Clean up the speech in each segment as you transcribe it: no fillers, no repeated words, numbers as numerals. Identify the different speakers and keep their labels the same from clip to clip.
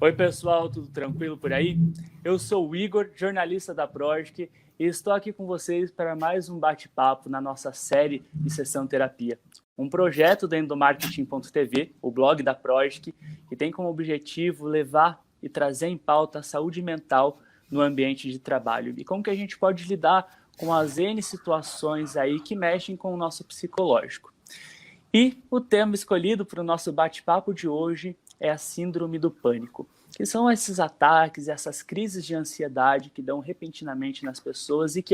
Speaker 1: Oi, pessoal, tudo tranquilo por aí? Eu sou o Igor, jornalista da Projic, e estou aqui com vocês para mais um bate-papo na nossa série de Sessão Terapia. Um projeto do Endomarketing.tv, o blog da Projic, que tem como objetivo levar e trazer em pauta a saúde mental no ambiente de trabalho e como que a gente pode lidar com as N situações aí que mexem com o nosso psicológico. E o tema escolhido para o nosso bate-papo de hoje é a síndrome do pânico, que são esses ataques, essas crises de ansiedade que dão repentinamente nas pessoas e que,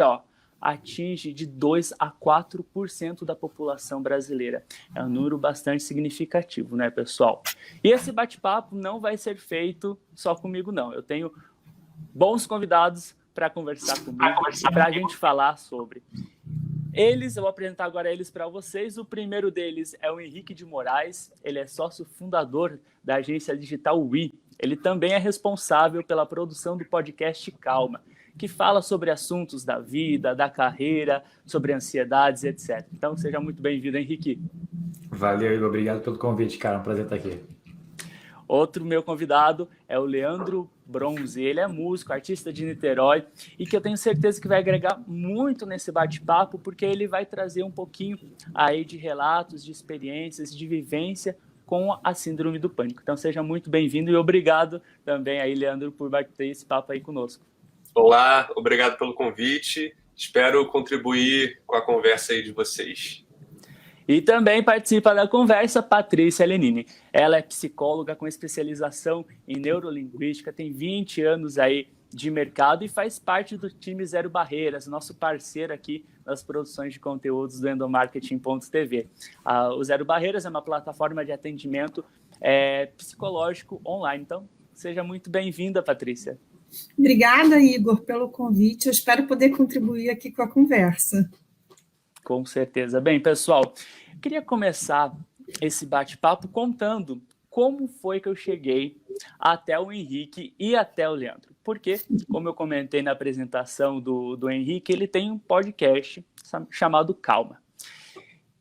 Speaker 1: atinge de 2 a 4% da população brasileira. É um número bastante significativo, né, pessoal? E esse bate-papo não vai ser feito só comigo, não. Eu tenho bons convidados para conversar comigo e para a gente falar sobre. Eu vou apresentar agora eles para vocês. O primeiro deles é o Henrique de Moraes. Ele é sócio fundador da agência digital We. Ele também é responsável pela produção do podcast Calma, que fala sobre assuntos da vida, da carreira, sobre ansiedades, etc. Então, seja muito bem-vindo, Henrique.
Speaker 2: Valeu, Igor. Obrigado pelo convite, cara. É um prazer estar aqui.
Speaker 1: Outro meu convidado é o Leandro Bronze. Ele é músico, artista de Niterói e que eu tenho certeza que vai agregar muito nesse bate-papo, porque ele vai trazer um pouquinho aí de relatos, de experiências, de vivência com a síndrome do pânico. Então seja muito bem-vindo e obrigado também aí, Leandro, por bater esse papo aí conosco.
Speaker 3: Olá, obrigado pelo convite. Espero contribuir com a conversa aí de vocês.
Speaker 1: E também participa da conversa Patrícia Lenini. Ela é psicóloga com especialização em neurolinguística, tem 20 anos aí de mercado e faz parte do time Zero Barreiras, nosso parceiro aqui nas produções de conteúdos do Endomarketing.tv. O Zero Barreiras é uma plataforma de atendimento psicológico online. Então, seja muito bem-vinda, Patrícia.
Speaker 4: Obrigada, Igor, pelo convite. Eu espero poder contribuir aqui com a conversa.
Speaker 1: Com certeza. Bem, pessoal, eu queria começar esse bate-papo contando como foi que eu cheguei até o Henrique e até o Leandro. Porque, como eu comentei na apresentação do Henrique, ele tem um podcast chamado Calma.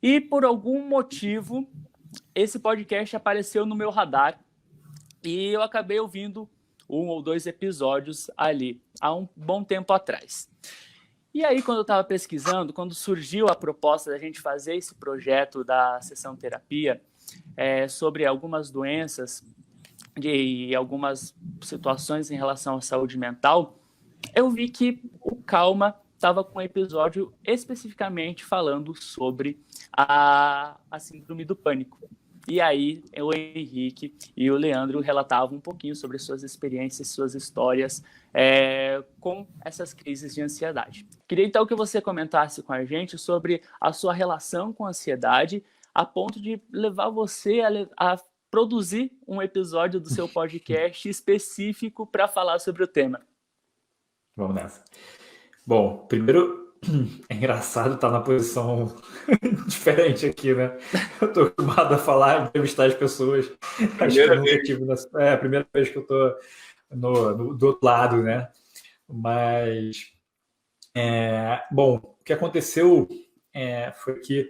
Speaker 1: E, por algum motivo, esse podcast apareceu no meu radar e eu acabei ouvindo 1 ou 2 episódios ali, há um bom tempo atrás. E aí, quando eu estava pesquisando, quando surgiu a proposta da gente fazer esse projeto da Sessão Terapia sobre algumas doenças e algumas situações em relação à saúde mental, eu vi que o Calma estava com um episódio especificamente falando sobre a síndrome do pânico. E aí, o Henrique e o Leandro relatavam um pouquinho sobre suas experiências, suas histórias com essas crises de ansiedade. Queria então que você comentasse com a gente sobre a sua relação com a ansiedade, a ponto de levar você a produzir um episódio do seu podcast específico para falar sobre o tema.
Speaker 2: Vamos nessa. Bom, primeiro, é engraçado estar na posição diferente aqui, né? Eu tô acostumado a falar, entrevistar as pessoas. Acho que eu nunca tive... É a primeira vez que eu tô do outro lado, né? Mas, bom, o que aconteceu foi que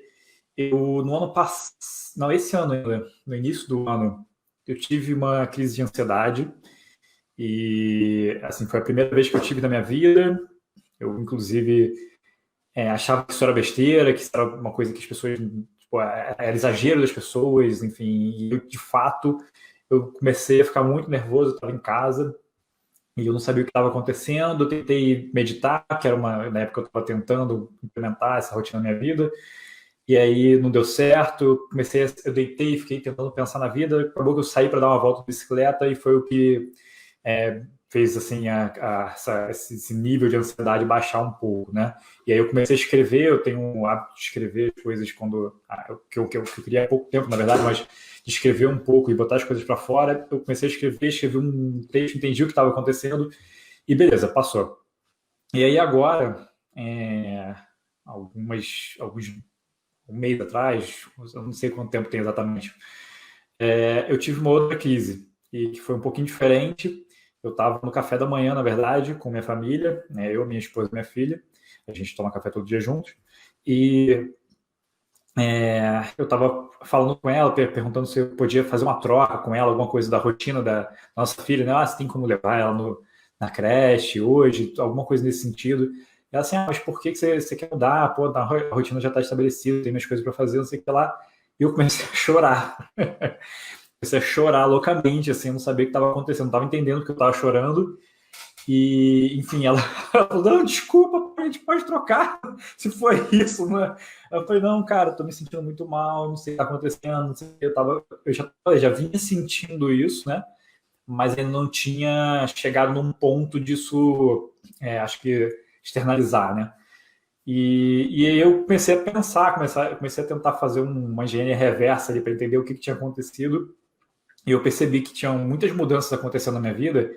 Speaker 2: eu, no ano passado... Não, esse ano ainda, no início do ano, eu tive uma crise de ansiedade. E, assim, foi a primeira vez que eu tive na minha vida. Eu, inclusive... achava que isso era besteira, que isso era uma coisa que as pessoas, era exagero das pessoas, enfim, e eu, de fato, eu comecei a ficar muito nervoso. Eu estava em casa e eu não sabia o que estava acontecendo. Eu tentei meditar, que era na época eu estava tentando implementar essa rotina na minha vida, e aí não deu certo. Eu deitei e fiquei tentando pensar na vida. Acabou que eu saí para dar uma volta de bicicleta e foi o que fez assim esse nível de ansiedade baixar um pouco, né? E aí eu comecei a escrever. Eu tenho um hábito de escrever coisas que eu queria há pouco tempo, na verdade, mas de escrever um pouco e botar as coisas para fora. Eu comecei a escrevi um texto, entendi o que estava acontecendo e beleza, passou. E aí agora, um mês atrás, eu não sei quanto tempo tem exatamente, eu tive uma outra crise e que foi um pouquinho diferente. Eu estava no café da manhã, na verdade, com minha família, né? Eu, minha esposa e minha filha. A gente toma café todo dia juntos. E eu estava falando com ela, perguntando se eu podia fazer uma troca com ela, alguma coisa da rotina da nossa filha, né? Se tem como levar ela na creche hoje, alguma coisa nesse sentido. Ela assim, mas por que você quer mudar? Pô, a rotina já está estabelecida, tem minhas coisas para fazer, não sei o que lá. E eu comecei a chorar. Comecei a chorar loucamente, assim, eu não sabia o que estava acontecendo, não estava entendendo que eu estava chorando. E, enfim, ela falou, não, desculpa, a gente pode trocar, se foi isso, né? Eu falei, não, cara, tô me sentindo muito mal, não sei o que tá acontecendo, não sei o que, eu já vinha sentindo isso, né? Mas ainda não tinha chegado num ponto disso, acho que externalizar, né? E aí eu comecei a pensar, comecei a tentar fazer uma engenharia reversa ali para entender o que tinha acontecido, e eu percebi que tinham muitas mudanças acontecendo na minha vida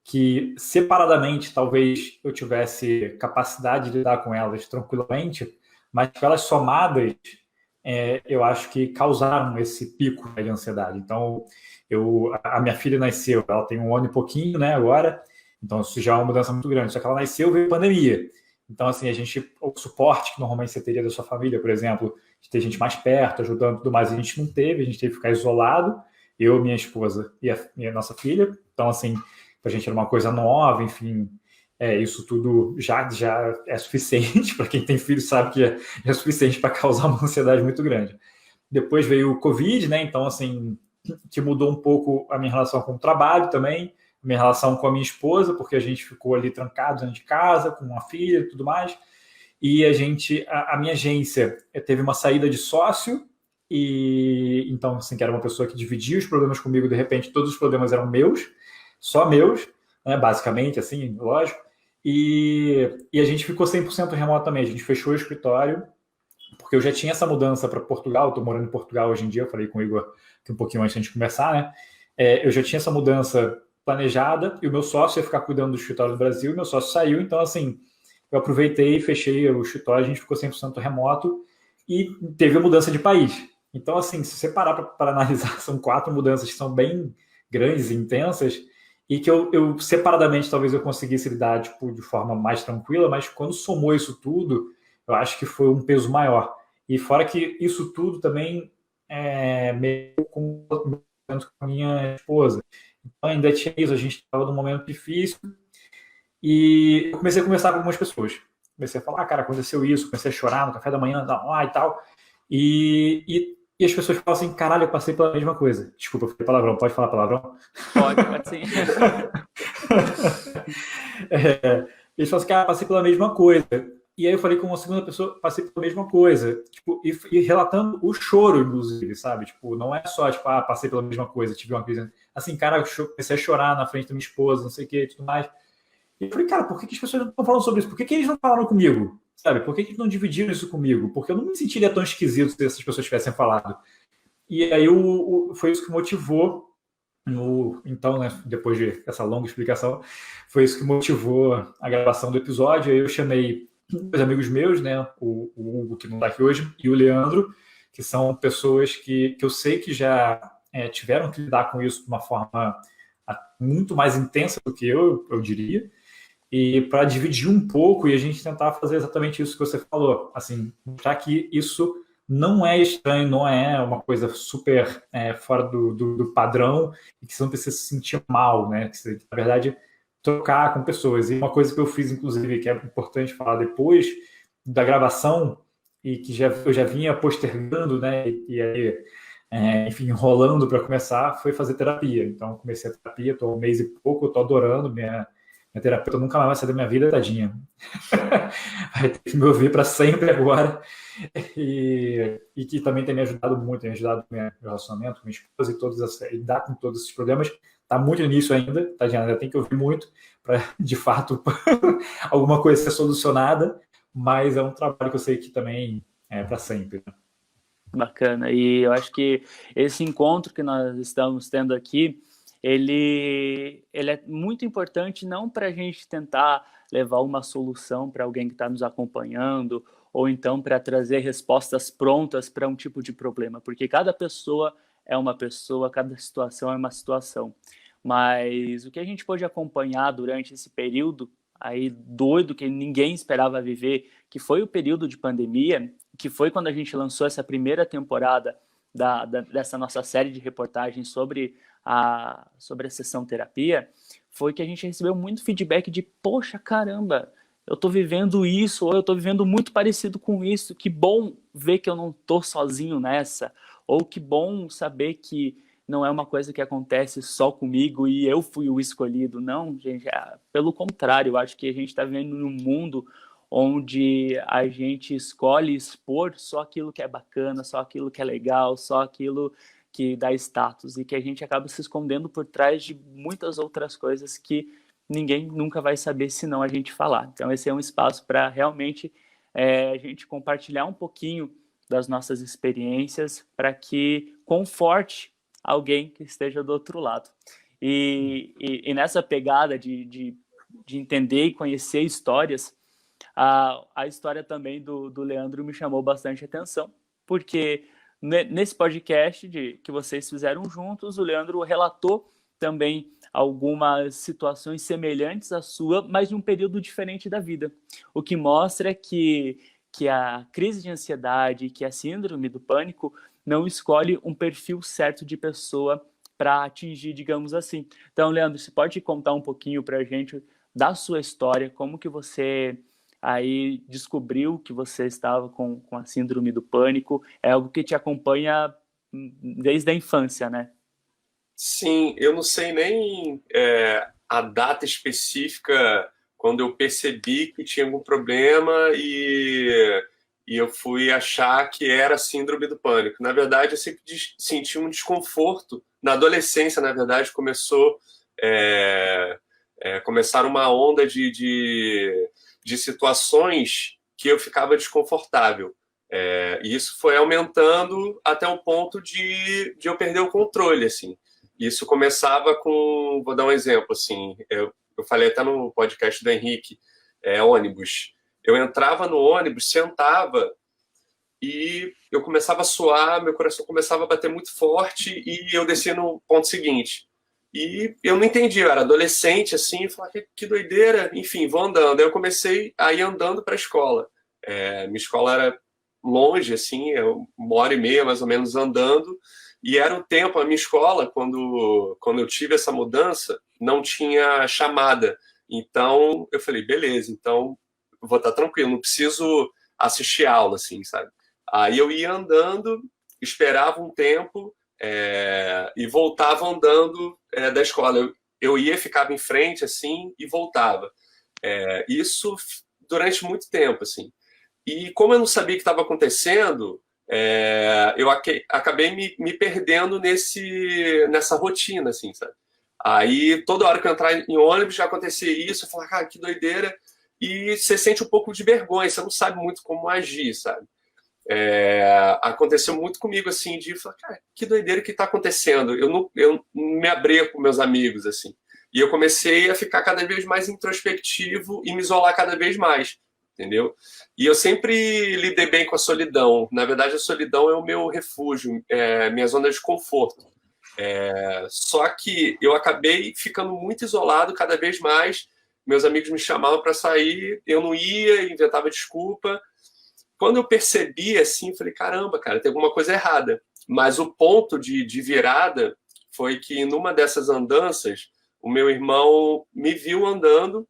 Speaker 2: que separadamente talvez eu tivesse capacidade de lidar com elas tranquilamente, mas que elas somadas, eu acho que causaram esse pico de ansiedade. Então, a minha filha nasceu, ela tem 1 ano e pouquinho, né, agora, então isso já é uma mudança muito grande, só que ela nasceu, veio pandemia. Então, assim, o suporte que normalmente você teria da sua família, por exemplo, de ter gente mais perto, ajudando e tudo mais, a gente não teve, a gente teve que ficar isolado, eu, minha esposa e a nossa filha. Então, assim, para a gente era uma coisa nova, enfim, isso tudo já é suficiente. Para quem tem filho sabe que é suficiente para causar uma ansiedade muito grande. Depois veio o Covid, né? Então, assim, que mudou um pouco a minha relação com o trabalho também, a minha relação com a minha esposa, porque a gente ficou ali trancado dentro de casa, com uma filha e tudo mais. E a minha agência teve uma saída de sócio, e então, assim, que era uma pessoa que dividia os problemas comigo, de repente todos os problemas eram meus, só meus, né, basicamente, assim, lógico. E a gente ficou 100% remotamente, a gente fechou o escritório, porque eu já tinha essa mudança para Portugal, estou morando em Portugal hoje em dia, eu falei com o Igor aqui um pouquinho antes de a gente começar, né? Eu já tinha essa mudança planejada, e o meu sócio ia ficar cuidando do escritório do Brasil, e meu sócio saiu, então, assim, eu aproveitei, fechei o escritório, a gente ficou 100% remoto, e teve a mudança de país. Então, assim, se você parar para analisar, são 4 mudanças que são bem grandes e intensas, e que eu separadamente talvez eu conseguisse lidar tipo, de forma mais tranquila, mas quando somou isso tudo, eu acho que foi um peso maior. E fora que isso tudo também meio com a minha esposa. Então ainda tinha isso, a gente estava num momento difícil, e eu comecei a conversar com algumas pessoas. Comecei a falar, cara, aconteceu isso, comecei a chorar no café da manhã, e tal. E as pessoas falam assim, caralho, eu passei pela mesma coisa. Desculpa, eu falei palavrão, pode falar palavrão?
Speaker 1: Pode sim.
Speaker 2: Eles falam assim, cara, passei pela mesma coisa. E aí eu falei com uma segunda pessoa, passei pela mesma coisa. Tipo, e relatando o choro, inclusive, sabe? Tipo, não é só, tipo, passei pela mesma coisa, tive uma crise. Assim, cara, eu comecei a chorar na frente da minha esposa, não sei o que, e tudo mais. E eu falei, cara, por que as pessoas não estão falando sobre isso? Por que eles não falaram comigo? Sabe? Por que eles não dividiram isso comigo? Porque eu não me sentiria tão esquisito se essas pessoas tivessem falado. E aí foi isso que motivou, então, né, depois dessa longa explicação, foi isso que motivou a gravação do episódio. Aí eu chamei 2 amigos meus, né, o Hugo, que não está aqui hoje, e o Leandro, que são pessoas que eu sei que já tiveram que lidar com isso de uma forma muito mais intensa do que eu diria, e para dividir um pouco e a gente tentar fazer exatamente isso que você falou, assim, mostrar que isso não é estranho, não é uma coisa super fora do padrão, e que você não precisa se sentir mal, né? Que você, na verdade, trocar com pessoas. E uma coisa que eu fiz, inclusive, que é importante falar depois da gravação, e que eu já vinha postergando, né? E aí, enfim, enrolando para começar, foi fazer terapia. Então, comecei a terapia, estou há 1 mês e pouco, estou adorando minha terapeuta, nunca mais vai sair da minha vida, tadinha. Vai ter que me ouvir para sempre agora. E que também tem me ajudado muito, tem me ajudado no meu relacionamento com minha esposa, e lidar com todos esses problemas. Está muito no início ainda, tadinha, ainda tem que ouvir muito para, de fato, alguma coisa ser solucionada, mas é um trabalho que eu sei que também é para sempre.
Speaker 1: Bacana. E eu acho que esse encontro que nós estamos tendo aqui, ele é muito importante, não para a gente tentar levar uma solução para alguém que está nos acompanhando, ou então para trazer respostas prontas para um tipo de problema, porque cada pessoa é uma pessoa, cada situação é uma situação. Mas o que a gente pôde acompanhar durante esse período aí doido que ninguém esperava viver, que foi o período de pandemia, que foi quando a gente lançou essa primeira temporada dessa nossa série de reportagens sobre a sessão terapia, foi que a gente recebeu muito feedback de, poxa, caramba, eu tô vivendo isso, ou eu tô vivendo muito parecido com isso, que bom ver que eu não tô sozinho nessa, ou que bom saber que não é uma coisa que acontece só comigo e eu fui o escolhido. Não, gente, pelo contrário, eu acho que a gente está vivendo num mundo onde a gente escolhe expor só aquilo que é bacana, só aquilo que é legal, só aquilo que dá status, e que a gente acaba se escondendo por trás de muitas outras coisas que ninguém nunca vai saber se não a gente falar. Então esse é um espaço para realmente a gente compartilhar um pouquinho das nossas experiências para que conforte alguém que esteja do outro lado. E nessa pegada de entender e conhecer histórias, a história também do Leandro me chamou bastante atenção, porque nesse podcast que vocês fizeram juntos, o Leandro relatou também algumas situações semelhantes à sua, mas de um período diferente da vida, o que mostra que a crise de ansiedade, que a síndrome do pânico não escolhe um perfil certo de pessoa para atingir, digamos assim. Então, Leandro, você pode contar um pouquinho para a gente da sua história, como que você aí descobriu que você estava com a síndrome do pânico? É algo que te acompanha desde a infância, né?
Speaker 3: Sim, eu não sei nem a data específica quando eu percebi que tinha algum problema e eu fui achar que era síndrome do pânico. Na verdade, eu sempre senti um desconforto. Na adolescência, na verdade, começaram uma onda de situações que eu ficava desconfortável. E isso foi aumentando até o ponto de eu perder o controle, assim. Isso começava com, vou dar um exemplo, assim, eu falei até no podcast do Henrique, ônibus. Eu entrava no ônibus, sentava e eu começava a suar, meu coração começava a bater muito forte e eu descia no ponto seguinte. E eu não entendi, eu era adolescente, assim, eu falava, que doideira, enfim, vou andando. Aí eu comecei a ir andando para a escola. Minha escola era longe, assim, 1h30 mais ou menos andando, e era o tempo, a minha escola, quando eu tive essa mudança, não tinha chamada. Então, eu falei, beleza, então eu vou estar tranquilo, não preciso assistir aula, assim, sabe? Aí eu ia andando, esperava um tempo e voltava andando da escola. Eu ia, ficava em frente, assim, e voltava. Isso durante muito tempo, assim. E como eu não sabia o que estava acontecendo, eu acabei me perdendo nessa rotina, assim, sabe? Aí, toda hora que eu entrava em ônibus, já acontecia isso, eu falava, cara, que doideira. E você sente um pouco de vergonha, você não sabe muito como agir, sabe? Aconteceu muito comigo, assim, de falar, cara, que doideira que está acontecendo. Eu não me abria com meus amigos, assim. E eu comecei a ficar cada vez mais introspectivo e me isolar cada vez mais, entendeu? E eu sempre lidei bem com a solidão. Na verdade, a solidão é o meu refúgio, minha zona de conforto. Só que eu acabei ficando muito isolado cada vez mais. Meus amigos me chamavam para sair, eu não ia, inventava desculpa. Quando eu percebi, assim, falei, caramba, cara, tem alguma coisa errada. Mas o ponto de virada foi que numa dessas andanças, o meu irmão me viu andando,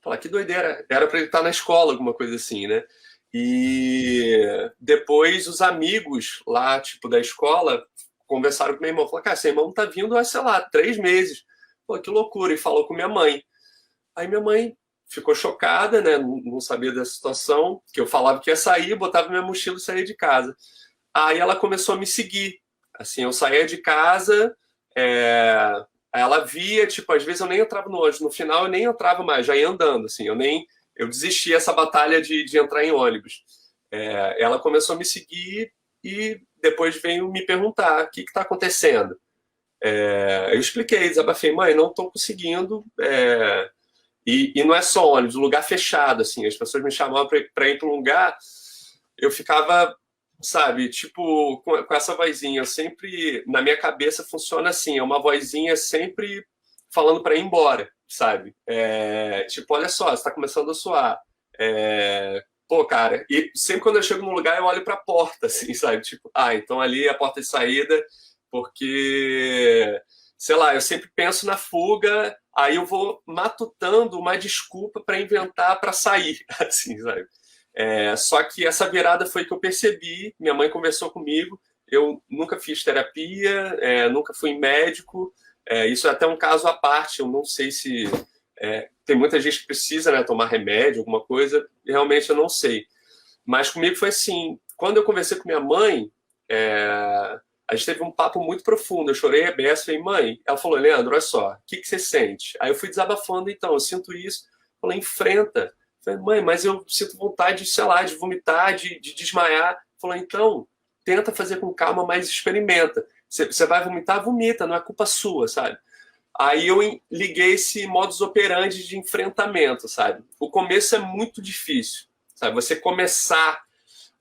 Speaker 3: falar, que doideira, era para ele estar na escola, alguma coisa assim, né? E depois os amigos lá, tipo, da escola, conversaram com meu irmão, falaram, cara, seu irmão tá vindo há, sei lá, 3 meses. Pô, que loucura, e falou com minha mãe. Aí minha mãe ficou chocada, né? Não sabia da situação, que eu falava que ia sair, botava minha mochila e saía de casa. Aí ela começou a me seguir. Assim, eu saía de casa, ela via, tipo, às vezes eu nem entrava no ônibus, no final eu nem entrava mais, já ia andando, assim, eu desisti essa batalha de entrar em ônibus. Ela começou a me seguir e depois veio me perguntar, o que está acontecendo? Eu expliquei, desabafei, mãe, não estou conseguindo, e não é só ônibus, lugar fechado, assim, as pessoas me chamavam para ir para um lugar, eu ficava, sabe, tipo, com essa vozinha, eu sempre, na minha cabeça funciona assim, é uma vozinha sempre falando para ir embora, sabe? Tipo, olha só, você está começando a suar, Pô, cara, e sempre quando eu chego num lugar, eu olho pra porta, assim, sabe? Tipo, então ali é a porta de saída, porque, sei lá, eu sempre penso na fuga, aí eu vou matutando uma desculpa para inventar para sair, assim, sabe? Só que essa virada foi que eu percebi, minha mãe conversou comigo, eu nunca fiz terapia, nunca fui médico, isso é até um caso à parte, eu não sei se... tem muita gente que precisa, né, tomar remédio, alguma coisa, realmente eu não sei. Mas comigo foi assim, quando eu conversei com minha mãe, a gente teve um papo muito profundo, eu chorei a beça, falei, mãe, ela falou, Leandro, olha só, o que você sente? Aí eu fui desabafando, então, eu sinto isso, falei, enfrenta. Falei, mãe, mas eu sinto vontade, sei lá, de vomitar, de desmaiar. Falou, então, tenta fazer com calma, mas experimenta. Você vai vomitar, vomita, não é culpa sua, sabe? Aí eu liguei esse modus operandi de enfrentamento, sabe? O começo é muito difícil, sabe? Você começar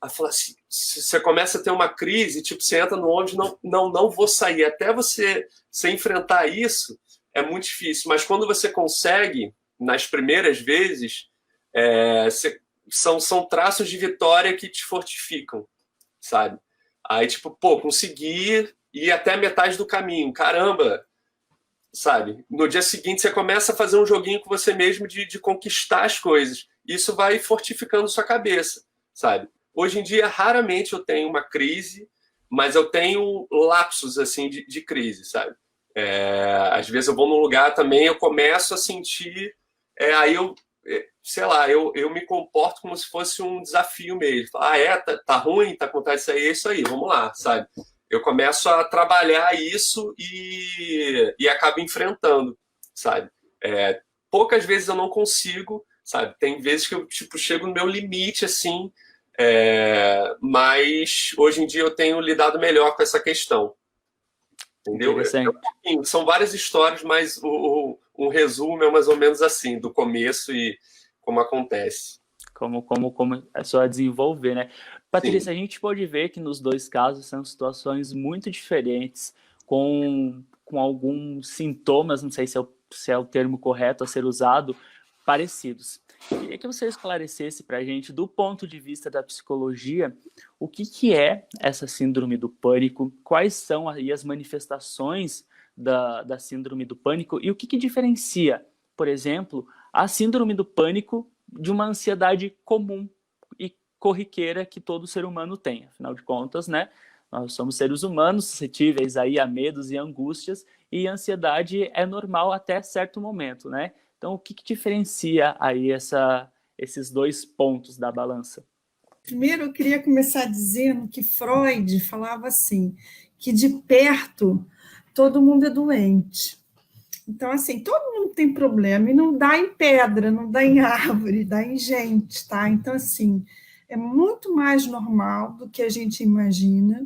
Speaker 3: a falar assim, você começa a ter uma crise, tipo, você entra no ônibus, não vou sair. Até você enfrentar isso, é muito difícil. Mas quando você consegue, nas primeiras vezes, são traços de vitória que te fortificam, sabe? Aí, tipo, pô, consegui ir até a metade do caminho. Caramba! Sabe? No dia seguinte você começa a fazer um joguinho com você mesmo de conquistar as coisas. Isso vai fortificando sua cabeça, sabe? Hoje em dia, raramente eu tenho uma crise, mas eu tenho lapsos, assim, de crise, sabe? Às vezes eu vou num lugar também, eu começo a sentir... aí eu, sei lá, eu me comporto como se fosse um desafio mesmo. Tá ruim, tá com vontade de sair, é isso aí, vamos lá, sabe? Eu começo a trabalhar isso e acabo enfrentando, sabe? Poucas vezes eu não consigo, sabe? Tem vezes que eu tipo, chego no meu limite, assim, mas hoje em dia eu tenho lidado melhor com essa questão. Entendeu? São várias histórias, mas o resumo é mais ou menos assim, do começo e como acontece.
Speaker 1: Como é só desenvolver, né? Patrícia,
Speaker 3: Sim.
Speaker 1: A gente pode ver que nos dois casos são situações muito diferentes, com alguns sintomas, não sei se é o termo correto a ser usado, parecidos. Queria que você esclarecesse para a gente, do ponto de vista da psicologia, o que é essa síndrome do pânico, quais são aí as manifestações da síndrome do pânico e o que diferencia, por exemplo, a síndrome do pânico de uma ansiedade comum e corriqueira que todo ser humano tem. Afinal de contas, né, nós somos seres humanos suscetíveis aí a medos e angústias, e a ansiedade é normal até certo momento, né? Então, o que diferencia aí esses dois pontos da balança?
Speaker 4: Primeiro, eu queria começar dizendo que Freud falava assim, que de perto todo mundo é doente. Então, assim, todo mundo tem problema, e não dá em pedra, não dá em árvore, dá em gente, tá? Então, assim, é muito mais normal do que a gente imagina,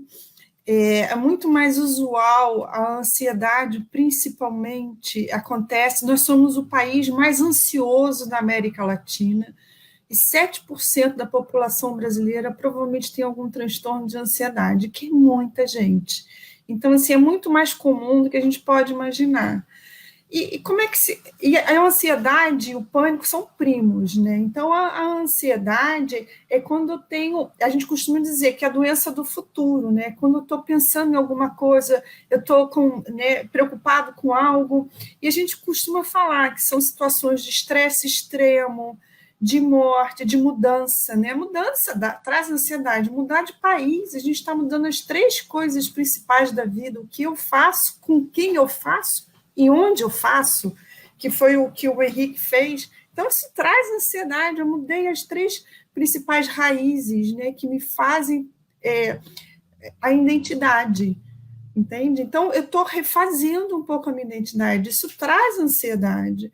Speaker 4: é muito mais usual, a ansiedade principalmente acontece, nós somos o país mais ansioso da América Latina, e 7% da população brasileira provavelmente tem algum transtorno de ansiedade, que é muita gente. Então, assim, é muito mais comum do que a gente pode imaginar. E como é que e a ansiedade e o pânico são primos, né? Então, a ansiedade é quando eu tenho... A gente costuma dizer que é a doença do futuro, né? Quando eu estou pensando em alguma coisa, eu estou preocupado com algo, e a gente costuma falar que são situações de estresse extremo, de morte, de mudança, né? Mudança traz ansiedade, mudar de país, a gente está mudando as 3 coisas principais da vida, o que eu faço, com quem eu faço, e onde eu faço, que foi o que o Henrique fez. Então, isso traz ansiedade. Eu mudei as 3 principais raízes, né, que me fazem a identidade, entende? Então, eu estou refazendo um pouco a minha identidade. Isso traz ansiedade.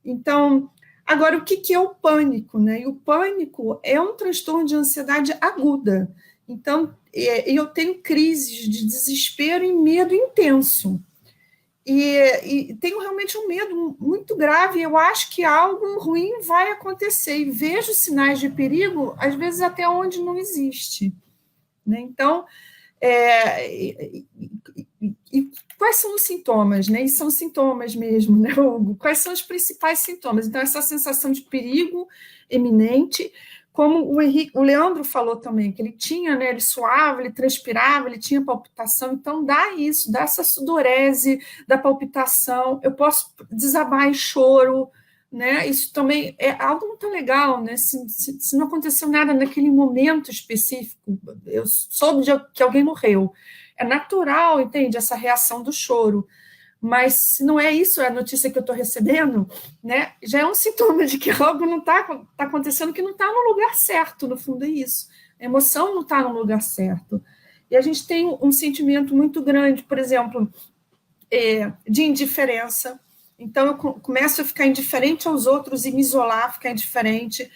Speaker 4: Então, agora, o que é o pânico, né? E o pânico é um transtorno de ansiedade aguda. Então, eu tenho crises de desespero e medo intenso. E tenho realmente um medo muito grave, eu acho que algo ruim vai acontecer, e vejo sinais de perigo, às vezes até onde não existe, né? Então, e quais são os sintomas, né? E são sintomas mesmo, né, Hugo? Quais são os principais sintomas? Então, essa sensação de perigo iminente, como o Leandro falou também, que ele tinha, né, ele suava, ele transpirava, ele tinha palpitação, então dá isso, dá essa sudorese da palpitação, eu posso desabar em choro, né, isso também é algo muito legal, né, se não aconteceu nada naquele momento específico, eu soube que alguém morreu, é natural, entende, essa reação do choro, mas se não é isso a notícia que eu estou recebendo, né, já é um sintoma de que algo não está acontecendo, que não está no lugar certo, no fundo é isso. A emoção não está no lugar certo. E a gente tem um sentimento muito grande, por exemplo, de indiferença. Então, eu começo a ficar indiferente aos outros e me isolar, ficar indiferente.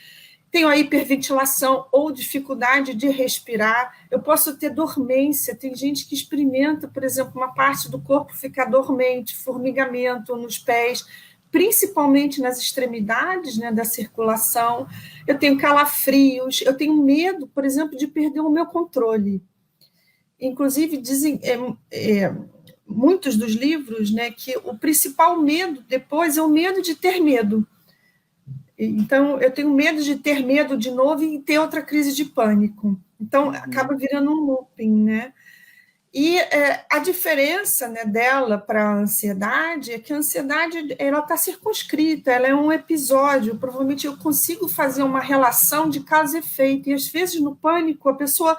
Speaker 4: Tenho a hiperventilação ou dificuldade de respirar, eu posso ter dormência, tem gente que experimenta, por exemplo, uma parte do corpo ficar dormente, formigamento nos pés, principalmente nas extremidades, né, da circulação, eu tenho calafrios, eu tenho medo, por exemplo, de perder o meu controle. Inclusive, dizem muitos dos livros, né, que o principal medo depois é o medo de ter medo. Então, eu tenho medo de ter medo de novo e ter outra crise de pânico. Então, acaba virando um looping, né? E a diferença, né, dela para a ansiedade é que a ansiedade ela está circunscrita, ela é um episódio, provavelmente eu consigo fazer uma relação de causa e efeito, e às vezes no pânico a pessoa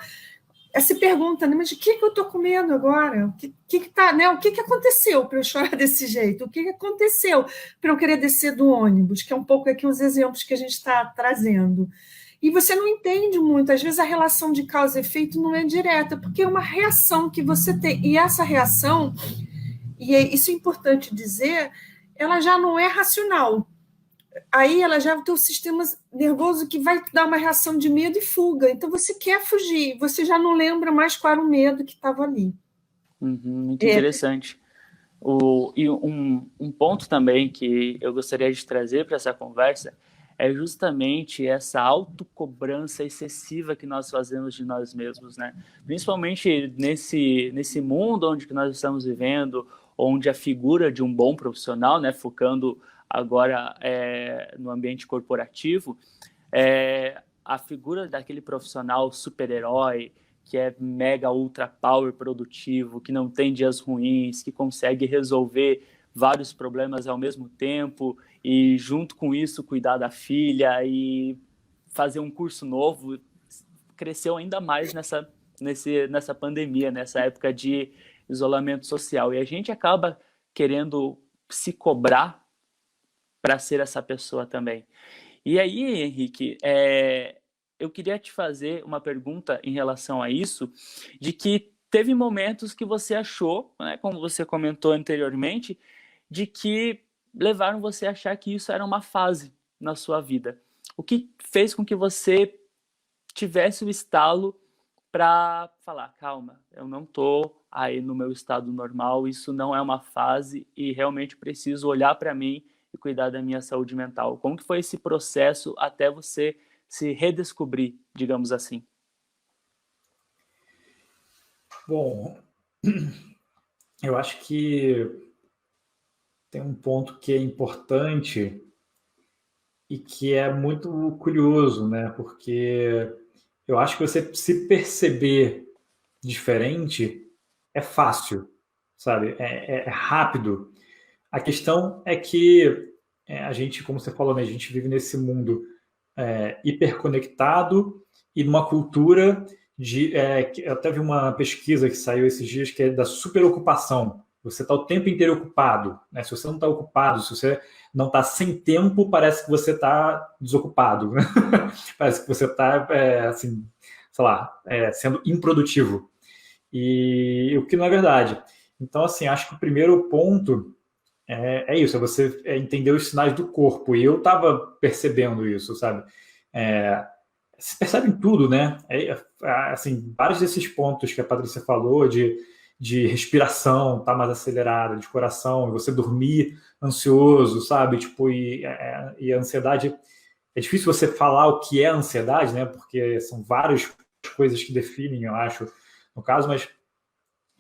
Speaker 4: se pergunta, né, mas de que eu estou com medo agora? O que aconteceu para eu chorar desse jeito? O que aconteceu para eu querer descer do ônibus? Que é um pouco aqui os exemplos que a gente está trazendo. E você não entende muito, às vezes a relação de causa e efeito não é direta, porque é uma reação que você tem. E essa reação, isso é importante dizer, ela já não é racional. Aí ela já tem o sistema nervoso que vai dar uma reação de medo e fuga. Então você quer fugir, você já não lembra mais qual era o medo que estava ali.
Speaker 1: Muito interessante. E um ponto também que eu gostaria de trazer para essa conversa é justamente essa autocobrança excessiva que nós fazemos de nós mesmos, né? Principalmente nesse mundo onde que nós estamos vivendo, onde a figura de um bom profissional, né, focando agora no ambiente corporativo, a figura daquele profissional super-herói, que é mega ultra power produtivo, que não tem dias ruins, que consegue resolver vários problemas ao mesmo tempo e junto com isso cuidar da filha e fazer um curso novo, cresceu ainda mais nessa pandemia, nessa época de isolamento social. E a gente acaba querendo se cobrar para ser essa pessoa também. E aí, Henrique, eu queria te fazer uma pergunta em relação a isso, de que teve momentos que você achou, né, como você comentou anteriormente, de que levaram você a achar que isso era uma fase na sua vida. O que fez com que você tivesse o estalo para falar, calma, eu não estou aí no meu estado normal, isso não é uma fase e realmente preciso olhar para mim e cuidar da minha saúde mental. Como que foi esse processo até você se redescobrir, digamos assim?
Speaker 2: Bom, eu acho que tem um ponto que é importante e que é muito curioso, né? Porque eu acho que você se perceber diferente é fácil, sabe? É rápido. A questão é que a gente, como você falou, né? A gente vive nesse mundo hiperconectado e numa cultura de... eu até vi uma pesquisa que saiu esses dias que é da superocupação. Você está o tempo inteiro ocupado, né? Se você não está ocupado, se você não está sem tempo, parece que você está desocupado, né? Parece que você está, assim, sei lá, sendo improdutivo. E o que não é verdade. Então, assim, acho que o primeiro ponto é isso, é você entender os sinais do corpo. E eu estava percebendo isso, sabe? Se percebe em tudo, né? Assim, vários desses pontos que a Patrícia falou de respiração tá mais acelerada, de coração, você dormir ansioso, sabe? Tipo, e a ansiedade... É difícil você falar o que é ansiedade, né? Porque são várias coisas que definem, eu acho, no caso, mas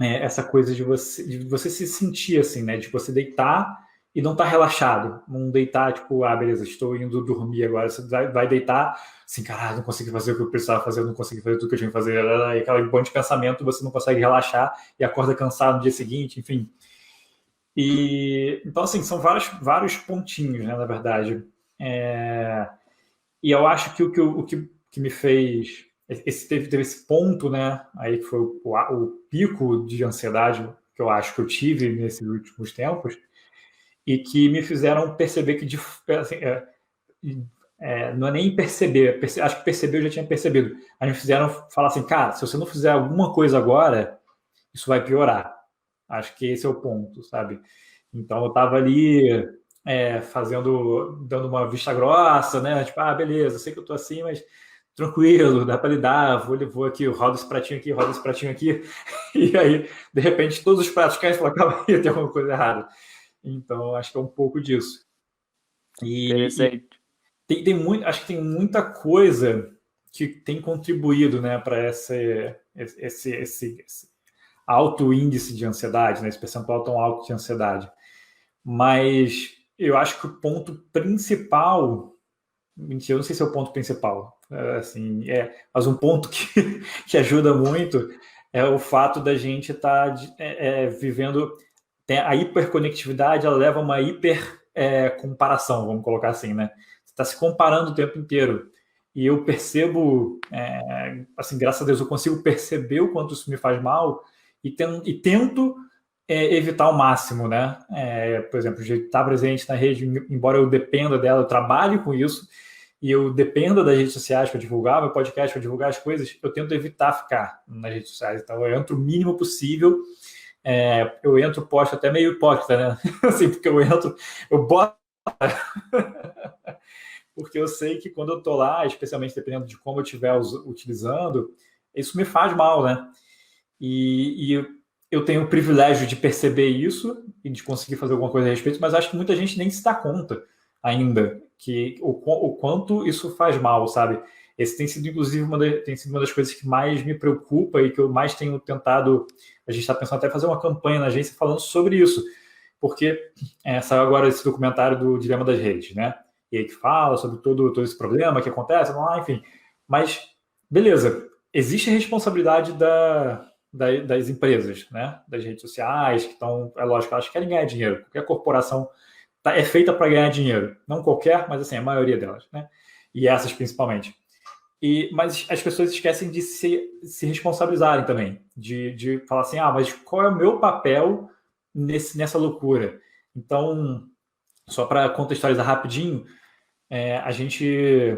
Speaker 2: essa coisa de você se sentir assim, né? De você deitar e não tá relaxado, não deitar, tipo, beleza, estou indo dormir agora, você vai deitar, assim, caralho, não consegui fazer o que eu precisava fazer, eu não consegui fazer tudo que eu tinha que fazer, e aquela bando de pensamento, você não consegue relaxar e acorda cansado no dia seguinte, enfim. E, então, assim, são vários pontinhos, né, na verdade. E eu acho que o que me fez... Teve esse ponto, né, aí que foi o pico de ansiedade que eu acho que eu tive nesses últimos tempos, e que me fizeram perceber que, assim, não é nem perceber, acho que perceber eu já tinha percebido, mas me fizeram falar assim, cara, se você não fizer alguma coisa agora, isso vai piorar. Acho que esse é o ponto, sabe? Então eu tava ali dando uma vista grossa, né? Tipo, beleza, sei que eu tô assim, mas tranquilo, dá para lidar, vou aqui, roda esse pratinho aqui, e aí, de repente, todos os pratos caem e falam, calma aí, tem alguma coisa errada. Então, acho que é um pouco disso.
Speaker 1: Interessante.
Speaker 2: Tem muito, acho que tem muita coisa que tem contribuído, né, para esse alto índice de ansiedade, né, esse percentual tão alto de ansiedade. Mas eu acho que o ponto principal, mentira, eu não sei se é o ponto principal, assim, mas um ponto que ajuda muito é o fato da gente estar vivendo, a hiperconectividade, ela leva a uma comparação, vamos colocar assim, né? Você está se comparando o tempo inteiro. E eu percebo, assim, graças a Deus, eu consigo perceber o quanto isso me faz mal e tento evitar ao máximo, né? Por exemplo, de estar presente na rede, embora eu dependa dela, eu trabalho com isso, e eu dependo das redes sociais para divulgar meu podcast, para divulgar as coisas, eu tento evitar ficar nas redes sociais. Então, eu entro o mínimo possível. Eu entro, posto até meio hipócrita, né? Assim, porque eu boto porque eu sei que quando eu tô lá, especialmente dependendo de como eu estiver utilizando, isso me faz mal, né? E eu tenho o privilégio de perceber isso e de conseguir fazer alguma coisa a respeito, mas acho que muita gente nem se dá conta ainda que o quanto isso faz mal, sabe? Esse tem sido, inclusive, tem sido uma das coisas que mais me preocupa e que eu mais tenho tentado. A gente está pensando até fazer uma campanha na agência falando sobre isso, porque saiu agora esse documentário do Dilema das Redes, né? E aí que fala sobre todo esse problema que acontece, enfim. Mas, beleza, existe a responsabilidade das empresas, né? Das redes sociais, que estão, é lógico, elas querem ganhar dinheiro. Qualquer corporação é feita para ganhar dinheiro. Não qualquer, mas assim, a maioria delas, né? E essas principalmente. Mas as pessoas esquecem de se responsabilizarem também, de falar assim, mas qual é o meu papel nessa loucura? Então, só para contextualizar rapidinho, a gente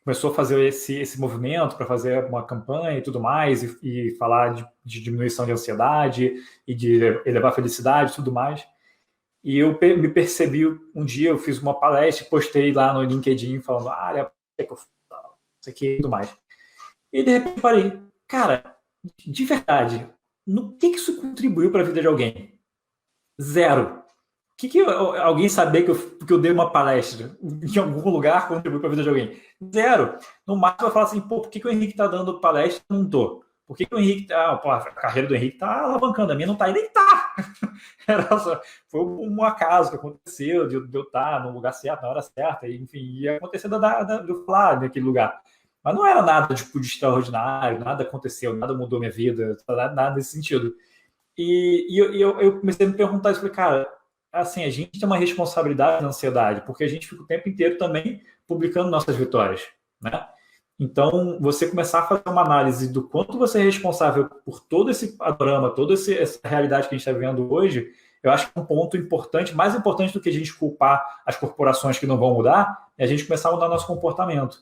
Speaker 2: começou a fazer esse movimento para fazer uma campanha e tudo mais, e falar de diminuição de ansiedade e de elevar a felicidade e tudo mais. E eu me percebi, um dia eu fiz uma palestra e postei lá no LinkedIn falando, isso aqui e tudo mais. E de repente parei, cara, de verdade, no que isso contribuiu para a vida de alguém? Zero. Que alguém saber que eu dei uma palestra em algum lugar contribuiu para a vida de alguém? Zero. No máximo vai falar assim, por que o Henrique está dando palestra e eu não estou? Por que o Henrique a carreira do Henrique está alavancando, a minha não está? E nem está. Foi um acaso que aconteceu, de eu estar no lugar certo, na hora certa, e, enfim, ia acontecer de eu falar naquele lugar. Mas não era nada de extraordinário, nada aconteceu, nada mudou minha vida, nada nesse sentido. E eu comecei a me perguntar isso, falei, cara, assim, a gente tem uma responsabilidade na ansiedade, porque a gente fica o tempo inteiro também publicando nossas vitórias, né? Então, você começar a fazer uma análise do quanto você é responsável por todo esse panorama, toda essa realidade que a gente está vivendo hoje, eu acho que é um ponto importante, mais importante do que a gente culpar as corporações que não vão mudar, é a gente começar a mudar nosso comportamento.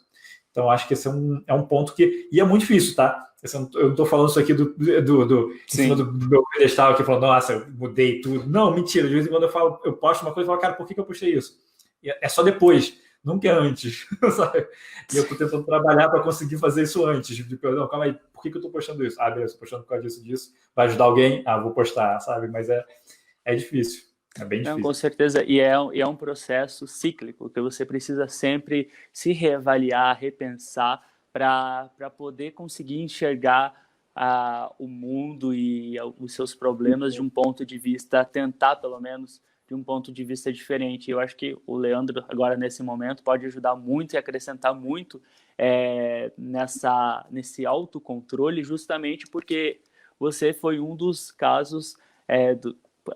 Speaker 2: Então, acho que esse é um ponto que... E é muito difícil, tá? Eu não estou falando isso aqui em cima do meu pedestal aqui, falando, nossa, eu mudei tudo. Não, mentira. De vez em quando eu posto uma coisa e falo, cara, por que eu postei isso? E é só depois, nunca é antes, sabe? E eu estou tentando trabalhar para conseguir fazer isso antes. Não, calma aí, por que eu estou postando isso? Beleza, estou postando por causa disso. Vai ajudar alguém? Vou postar, sabe? Mas é difícil. É bem difícil.
Speaker 1: Não, com certeza. E é um processo cíclico, que você precisa sempre se reavaliar, repensar, para poder conseguir enxergar o mundo e os seus problemas de um ponto de vista, tentar, pelo menos, de um ponto de vista diferente. Eu acho que o Leandro, agora nesse momento, pode ajudar muito e acrescentar muito nesse autocontrole, justamente porque você foi um dos casos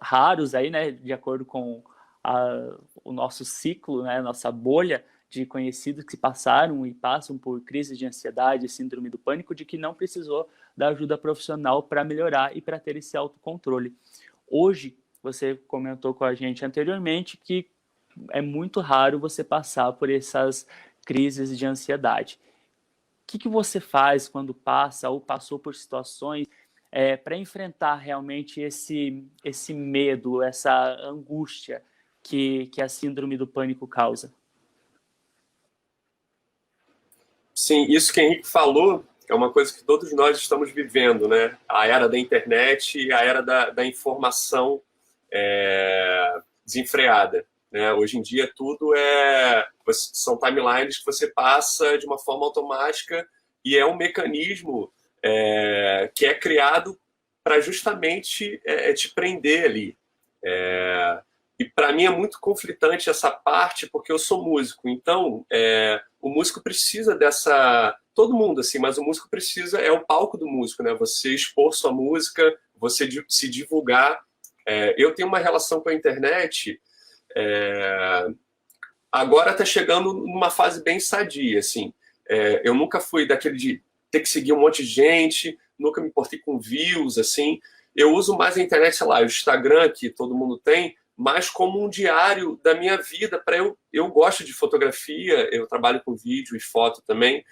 Speaker 1: raros aí, né, de acordo com o nosso ciclo, né, nossa bolha de conhecidos que passaram e passam por crises de ansiedade, síndrome do pânico, de que não precisou da ajuda profissional para melhorar e para ter esse autocontrole. Hoje, você comentou com a gente anteriormente que é muito raro você passar por essas crises de ansiedade. O que você faz quando passa ou passou por situações para enfrentar realmente esse medo, essa angústia que a síndrome do pânico causa?
Speaker 3: Sim, isso que o Henrique falou é uma coisa que todos nós estamos vivendo, né? A era da internet e a era da informação desenfreada, né? Hoje em dia tudo são timelines que você passa de uma forma automática e é um mecanismo que é criado para justamente te prender ali. E para mim é muito conflitante essa parte, porque eu sou músico. Então, o músico precisa todo mundo, assim, mas o músico precisa, é o palco do músico, né? Você expor sua música, você se divulgar. Eu tenho uma relação com a internet, agora está chegando numa fase bem sadia, assim. Eu nunca fui daquele de ter que seguir um monte de gente, nunca me importei com views, assim. Eu uso mais a internet, sei lá, o Instagram, que todo mundo tem, mas como um diário da minha vida. Eu gosto de fotografia, eu trabalho com vídeo e foto também,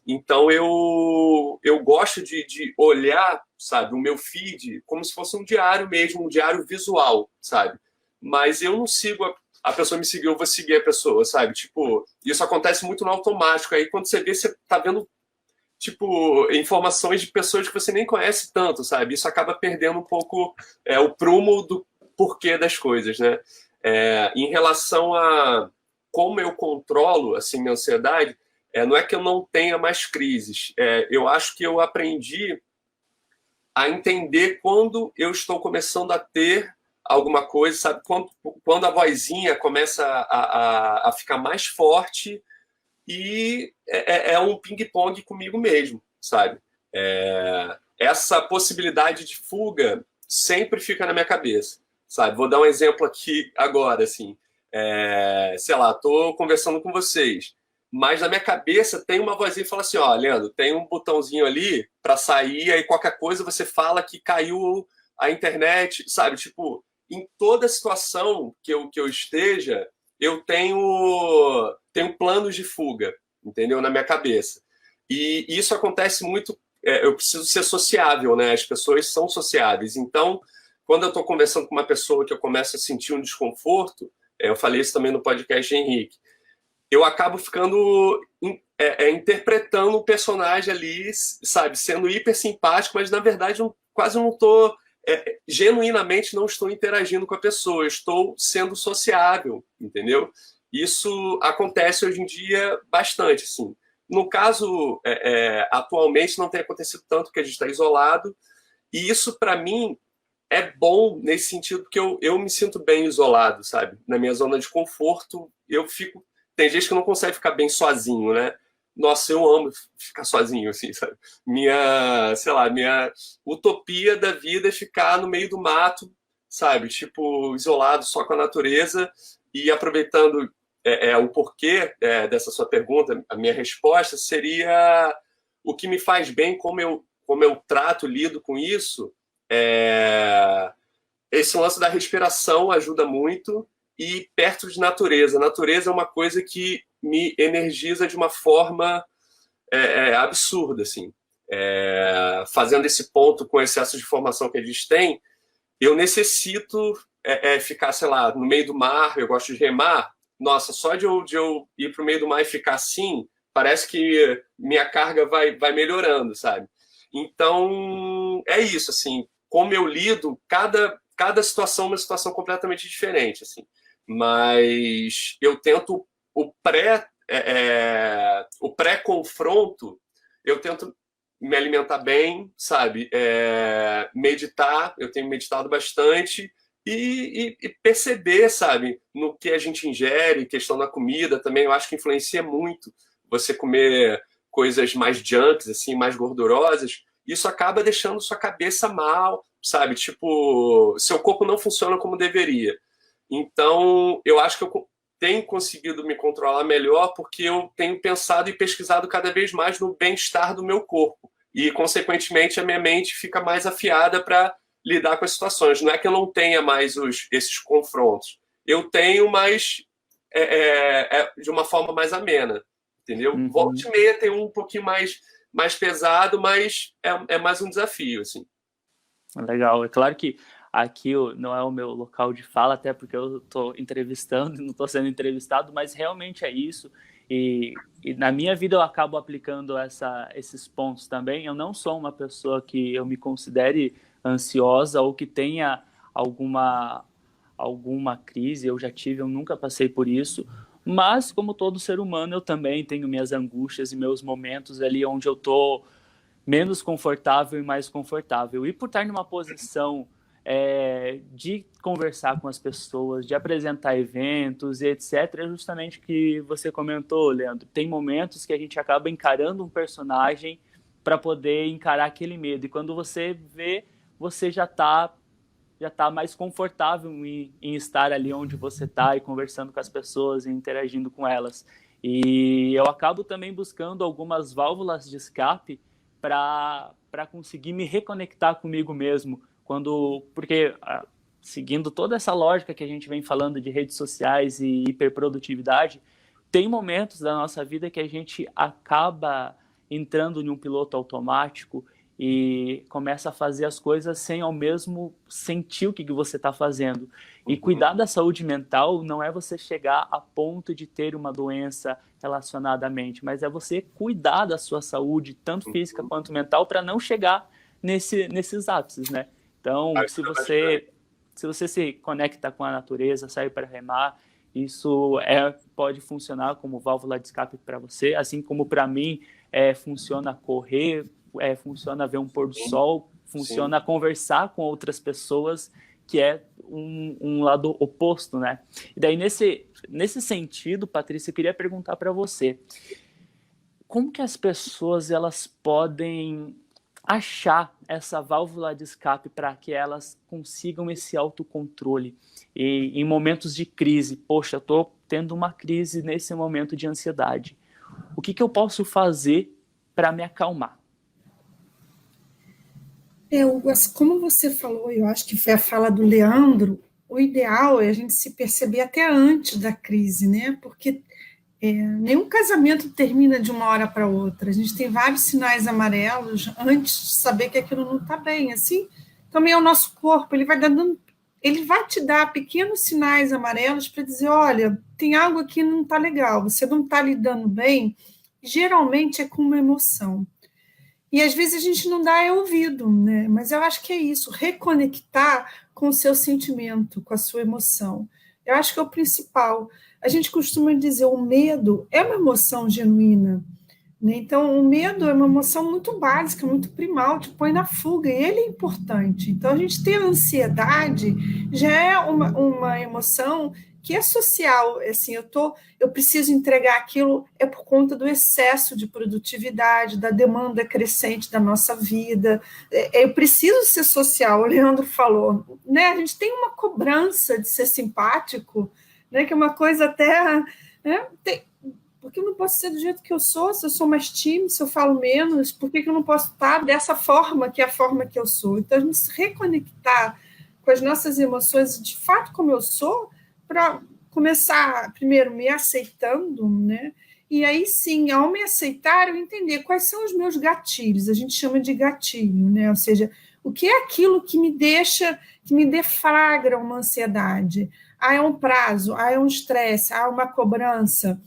Speaker 3: então eu gosto de olhar, sabe, o meu feed como se fosse um diário mesmo, um diário visual, sabe? Mas eu não sigo a pessoa me seguiu, eu vou seguir a pessoa, sabe? Tipo, isso acontece muito no automático. Aí quando você vê, você tá vendo tipo, informações de pessoas que você nem conhece tanto, sabe? Isso acaba perdendo um pouco o prumo do porquê das coisas, né? Em relação a como eu controlo, assim, minha ansiedade, não é que eu não tenha mais crises. Eu acho que eu aprendi a entender quando eu estou começando a ter alguma coisa, sabe? Quando a vozinha começa a ficar mais forte e é um ping-pong comigo mesmo, sabe? Essa possibilidade de fuga sempre fica na minha cabeça, sabe? Vou dar um exemplo aqui agora, assim. Sei lá, tô conversando com vocês, mas na minha cabeça tem uma vozinha que fala assim, ó, Leandro, tem um botãozinho ali para sair, aí qualquer coisa você fala que caiu a internet, sabe? Tipo, em toda situação que eu esteja, eu tenho planos de fuga, entendeu? Na minha cabeça. E isso acontece muito, eu preciso ser sociável, né? As pessoas são sociáveis. Então, quando eu estou conversando com uma pessoa que eu começo a sentir um desconforto, eu falei isso também no podcast de Henrique, eu acabo ficando interpretando um personagem ali, sabe? Sendo hiper simpático, mas na verdade quase não estou... genuinamente não estou interagindo com a pessoa, eu estou sendo sociável, entendeu? Isso acontece hoje em dia bastante, assim. No caso, atualmente não tem acontecido tanto, porque a gente está isolado, e isso, para mim, é bom nesse sentido, porque eu me sinto bem isolado, sabe? Na minha zona de conforto, eu fico... Tem gente que não consegue ficar bem sozinho, né? Nossa, eu amo ficar sozinho, assim, sabe? Sei lá, minha utopia da vida é ficar no meio do mato, sabe? Tipo, isolado só com a natureza. E aproveitando o porquê dessa sua pergunta, a minha resposta seria o que me faz bem, como eu lido com isso. Esse lance da respiração ajuda muito, e perto de natureza. A natureza é uma coisa que me energiza de uma forma absurda, assim. Fazendo esse ponto com o excesso de informação que a gente tem, eu necessito ficar, sei lá, no meio do mar. Eu gosto de remar. Nossa, só de eu ir para o meio do mar e ficar assim, parece que minha carga vai melhorando, sabe? Então, é isso, assim. Como eu lido, cada situação é uma situação completamente diferente, assim. Mas eu tento o pré-confronto, eu tento me alimentar bem, sabe? Meditar, eu tenho meditado bastante, e perceber, sabe, no que a gente ingere, questão da comida também, eu acho que influencia muito você comer coisas mais junks, assim, mais gordurosas, isso acaba deixando sua cabeça mal, sabe, tipo, seu corpo não funciona como deveria. Então, eu acho que eu tenho conseguido me controlar melhor porque eu tenho pensado e pesquisado cada vez mais no bem-estar do meu corpo. E, consequentemente, a minha mente fica mais afiada para lidar com as situações. Não é que eu não tenha mais esses confrontos. Eu tenho, mas de uma forma mais amena, entendeu?
Speaker 1: Uhum.
Speaker 3: Volta e meia tem um pouquinho mais pesado, mas é mais um desafio, assim.
Speaker 1: Legal. É claro que aqui não é o meu local de fala, até porque eu estou entrevistando e não estou sendo entrevistado, mas realmente é isso. E na minha vida eu acabo aplicando esses pontos também. Eu não sou uma pessoa que eu me considere ansiosa ou que tenha alguma crise. Eu já tive, eu nunca passei por isso. Mas, como todo ser humano, eu também tenho minhas angústias e meus momentos ali onde eu estou menos confortável e mais confortável. E por estar numa posição de conversar com as pessoas, de apresentar eventos e etc., é justamente o que você comentou, Leandro. Tem momentos que a gente acaba encarando um personagem para poder encarar aquele medo. E quando você vê, você já tá mais confortável em estar ali onde você está e conversando com as pessoas e interagindo com elas. E eu acabo também buscando algumas válvulas de escape para conseguir me reconectar comigo mesmo, porque seguindo toda essa lógica que a gente vem falando de redes sociais e hiperprodutividade, tem momentos da nossa vida que a gente acaba entrando em um piloto automático e começa a fazer as coisas sem ao mesmo sentir o que você está fazendo. E cuidar da saúde mental não é você chegar a ponto de ter uma doença relacionada à mente, mas é você cuidar da sua saúde, tanto física quanto mental, para não chegar nesses ápices, né? Então, se você se conecta com a natureza, sai para remar, isso pode funcionar como válvula de escape para você, assim como para mim funciona correr, funciona ver um pôr do sol, funciona conversar com outras pessoas, que é um lado oposto, né? E daí, nesse sentido, Patrícia, eu queria perguntar para você, como que as pessoas elas podem achar essa válvula de escape para que elas consigam esse autocontrole e em momentos de crise? Poxa, eu estou tendo uma crise nesse momento de ansiedade. O que eu posso fazer para me acalmar?
Speaker 4: Como você falou, eu acho que foi a fala do Leandro, o ideal é a gente se perceber até antes da crise, né? Porque nenhum casamento termina de uma hora para outra. A gente tem vários sinais amarelos antes de saber que aquilo não está bem. Assim, também é o nosso corpo, ele vai te dar pequenos sinais amarelos para dizer, olha, tem algo aqui que não está legal, você não está lidando bem. Geralmente é com uma emoção. E às vezes a gente não dá ouvido, né? Mas eu acho que é isso, reconectar com o seu sentimento, com a sua emoção. Eu acho que é o principal. A gente costuma dizer, o medo é uma emoção genuína, né? Então, o medo é uma emoção muito básica, muito primal, te põe na fuga, e ele é importante. Então, a gente ter ansiedade já é uma emoção que é social, assim, eu preciso entregar aquilo, é por conta do excesso de produtividade, da demanda crescente da nossa vida, eu preciso ser social, o Leandro falou, né? A gente tem uma cobrança de ser simpático, né? Que é uma coisa até, né? Porque eu não posso ser do jeito que eu sou, se eu sou mais tímido, se eu falo menos, por que eu não posso estar dessa forma, que é a forma que eu sou? Então, a gente se reconectar com as nossas emoções, de fato, como eu sou, para começar, primeiro, me aceitando, né? E aí, sim, ao me aceitar, eu entender quais são os meus gatilhos, a gente chama de gatilho, né? Ou seja, o que é aquilo que me deflagra uma ansiedade? É um prazo, é um estresse, é uma cobrança.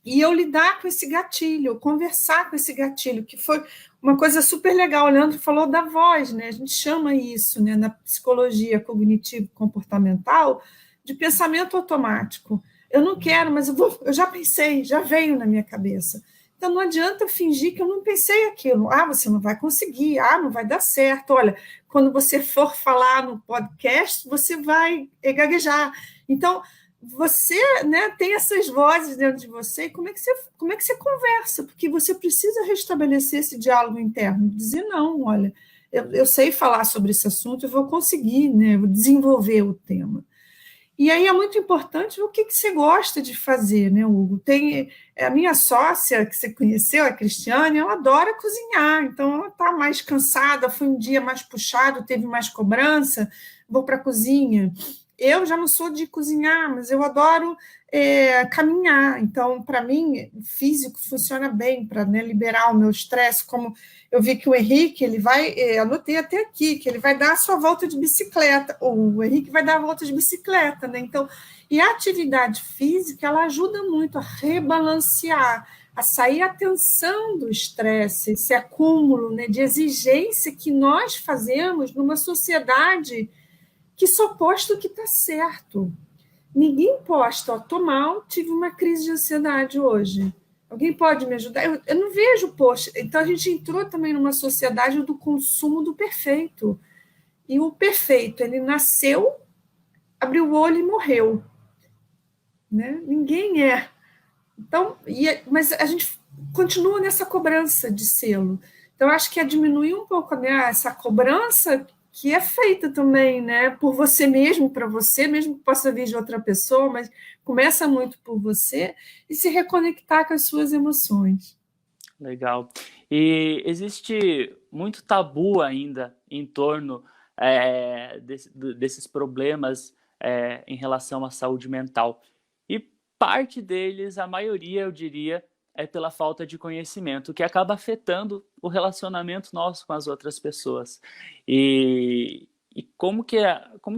Speaker 4: E eu lidar com esse gatilho, conversar com esse gatilho, que foi uma coisa super legal. O Leandro falou da voz, né? A gente chama isso, né, na psicologia cognitivo-comportamental, de pensamento automático. Eu não quero, mas eu já pensei, já veio na minha cabeça. Então, não adianta eu fingir que eu não pensei aquilo. Ah, você não vai conseguir. Ah, não vai dar certo. Olha, quando você for falar no podcast, você vai gaguejar. Então, você, né, tem essas vozes dentro de você. E como é que você conversa? Porque você precisa restabelecer esse diálogo interno. Dizer, não, olha, eu sei falar sobre esse assunto, eu vou conseguir, né, vou desenvolver o tema. E aí é muito importante o que você gosta de fazer, né, Hugo? Tem a minha sócia, que você conheceu, a Cristiane, ela adora cozinhar, então ela está mais cansada, foi um dia mais puxado, teve mais cobrança, vou para a cozinha. Eu já não sou de cozinhar, mas eu adoro caminhar, então, para mim, o físico funciona bem para, né, liberar o meu estresse, como eu vi que o Henrique, ele vai, anotei até aqui, que ele vai dar a sua volta de bicicleta, ou o Henrique vai dar a volta de bicicleta, né? Então, e a atividade física, ela ajuda muito a rebalancear, a sair a tensão do estresse, esse acúmulo, né, de exigência que nós fazemos numa sociedade que só posta o que está certo. Ninguém posta, ó, tô mal, tive uma crise de ansiedade hoje. Alguém pode me ajudar? Eu não vejo post. Então, a gente entrou também numa sociedade do consumo do perfeito. E o perfeito, ele nasceu, abriu o olho e morreu. Né? Ninguém é. Então, mas a gente continua nessa cobrança de selo. Então, acho que é diminuir um pouco, né, essa cobrança que é feita também, né, por você mesmo, para você, mesmo que possa vir de outra pessoa, mas começa muito por você, e se reconectar com as suas emoções.
Speaker 1: Legal. E existe muito tabu ainda em torno desses problemas em relação à saúde mental. E parte deles, a maioria, eu diria, é pela falta de conhecimento, que acaba afetando o relacionamento nosso com as outras pessoas. E como que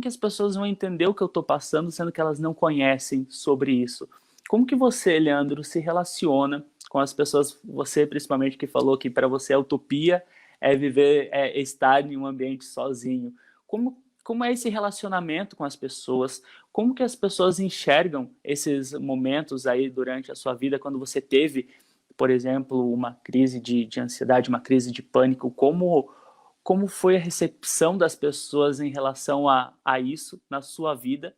Speaker 1: as pessoas vão entender o que eu estou passando, sendo que elas não conhecem sobre isso? Como que você, Leandro, se relaciona com as pessoas, você principalmente que falou que para você a utopia é viver, é estar em um ambiente sozinho. Como é esse relacionamento com as pessoas? Como que as pessoas enxergam esses momentos aí durante a sua vida, quando você teve, por exemplo, uma crise de ansiedade, uma crise de pânico? Como foi a recepção das pessoas em relação a isso na sua vida,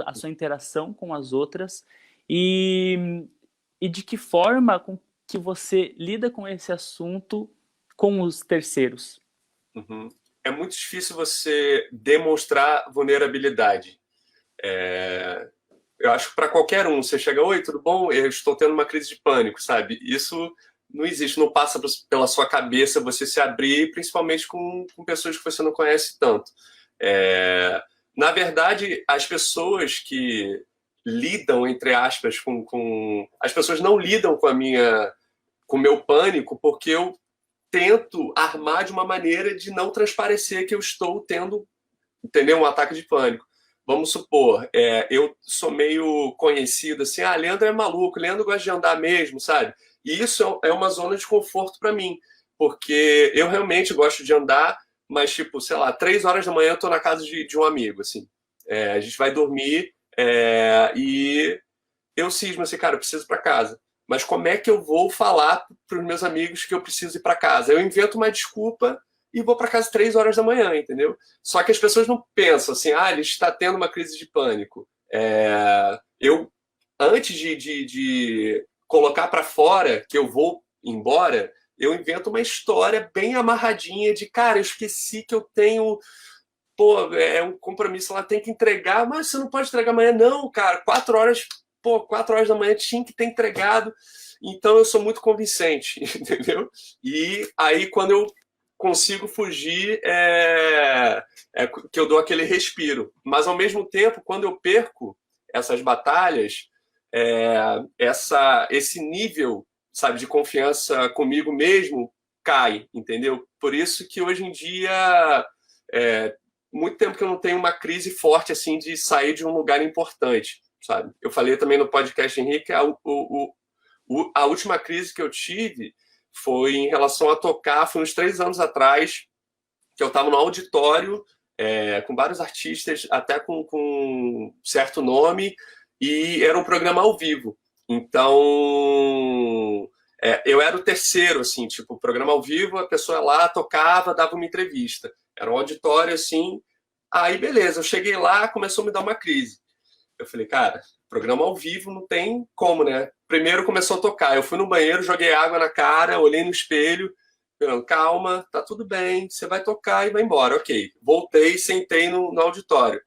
Speaker 1: a sua interação com as outras e de que forma com que você lida com esse assunto com os terceiros?
Speaker 3: Uhum. É muito difícil você demonstrar vulnerabilidade. Eu acho que para qualquer um, você chega, oi, tudo bom? Eu estou tendo uma crise de pânico, sabe? Isso não existe, não passa pela sua cabeça você se abrir, principalmente com pessoas que você não conhece tanto. Na verdade, as pessoas que lidam, entre aspas, as pessoas não lidam com o meu pânico porque eu tento armar de uma maneira de não transparecer que eu estou tendo, entendeu? Um ataque de pânico. Vamos supor, eu sou meio conhecido assim, Leandro é maluco, Leandro gosta de andar mesmo, sabe? E isso é uma zona de conforto para mim, porque eu realmente gosto de andar, mas tipo, sei lá, 3 horas da manhã eu tô na casa de um amigo, assim. A gente vai dormir e eu cismo assim, cara, eu preciso ir para casa. Mas como é que eu vou falar para os meus amigos que eu preciso ir para casa? Eu invento uma desculpa e vou para casa 3 horas da manhã, entendeu? Só que as pessoas não pensam assim, ele está tendo uma crise de pânico. Eu, antes de colocar para fora que eu vou embora, eu invento uma história bem amarradinha de, cara, eu esqueci que eu tenho... Pô, é um compromisso, ela tem que entregar, mas você não pode entregar amanhã. Não, cara, 4 horas... 4 horas da manhã tinha que ter entregado. Então eu sou muito convincente, entendeu? E aí quando eu consigo fugir, que eu dou aquele respiro. Mas ao mesmo tempo, quando eu perco essas batalhas, esse nível, sabe, de confiança comigo mesmo cai, entendeu? Por isso que hoje em dia, muito tempo que eu não tenho uma crise forte assim de sair de um lugar importante. Sabe? Eu falei também no podcast, Henrique, a última crise que eu tive foi em relação a tocar, foi uns 3 anos atrás, que eu estava no auditório com vários artistas, até com certo nome, e era um programa ao vivo. Então, eu era o terceiro, assim, tipo, o programa ao vivo, a pessoa lá tocava, dava uma entrevista. Era um auditório, assim. Aí, beleza, eu cheguei lá, começou a me dar uma crise. Eu falei, cara, programa ao vivo não tem como, né? Primeiro começou a tocar. Eu fui no banheiro, joguei água na cara, olhei no espelho, falando, calma, tá tudo bem, você vai tocar e vai embora. Ok. Voltei, sentei no auditório.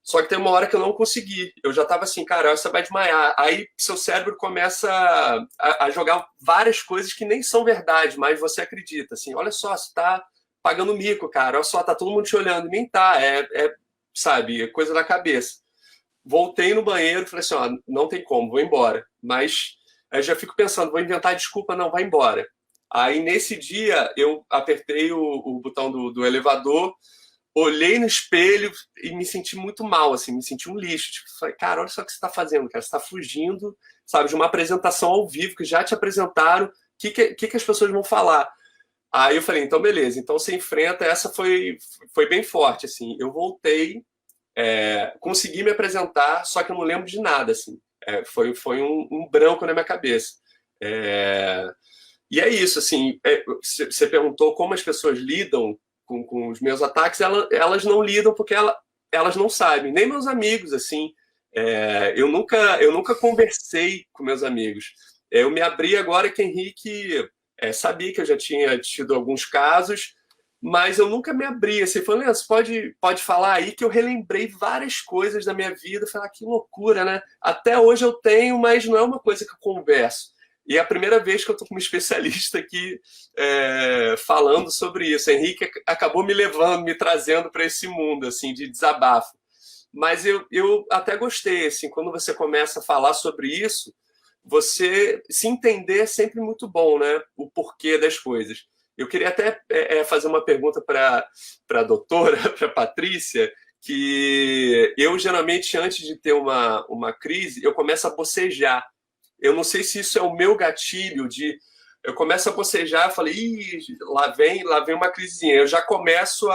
Speaker 3: Só que tem uma hora que eu não consegui. Eu já tava assim, cara, você vai desmaiar. Aí seu cérebro começa a jogar várias coisas que nem são verdade, mas você acredita. Assim, olha só, você tá pagando mico, cara. Olha só, tá todo mundo te olhando. E nem tá, sabe, é coisa da cabeça. Voltei no banheiro e falei assim, ó, não tem como, vou embora. Mas aí já fico pensando, vou inventar desculpa, não, vai embora. Aí nesse dia eu apertei o botão do elevador, olhei no espelho e me senti muito mal, assim, me senti um lixo. Tipo, falei, cara, olha só o que você está fazendo, cara. Você está fugindo, sabe, de uma apresentação ao vivo que já te apresentaram. O que as pessoas vão falar? Aí eu falei, então beleza, então você enfrenta. Essa foi bem forte, assim. Eu voltei, consegui me apresentar, só que eu não lembro de nada, assim. Foi um branco na minha cabeça. E é isso, assim. Você perguntou como as pessoas lidam com os meus ataques, elas não lidam porque elas não sabem, nem meus amigos, assim. Eu nunca conversei com meus amigos. Eu me abri agora que Henrique sabia que eu já tinha tido alguns casos, mas eu nunca me abri. Assim, falei, você pode falar aí, que eu relembrei várias coisas da minha vida. Falei, que loucura, né? Até hoje eu tenho, mas não é uma coisa que eu converso. E é a primeira vez que eu estou com um especialista aqui falando sobre isso. O Henrique acabou me trazendo para esse mundo assim, de desabafo. Mas eu até gostei, assim, quando você começa a falar sobre isso, você se entender é sempre muito bom, né? O porquê das coisas. Eu queria até fazer uma pergunta para a doutora, para a Patrícia, que eu geralmente, antes de ter uma crise, eu começo a bocejar. Eu não sei se isso é o meu gatilho eu começo a bocejar, eu falei, lá vem uma crisezinha. Eu já começo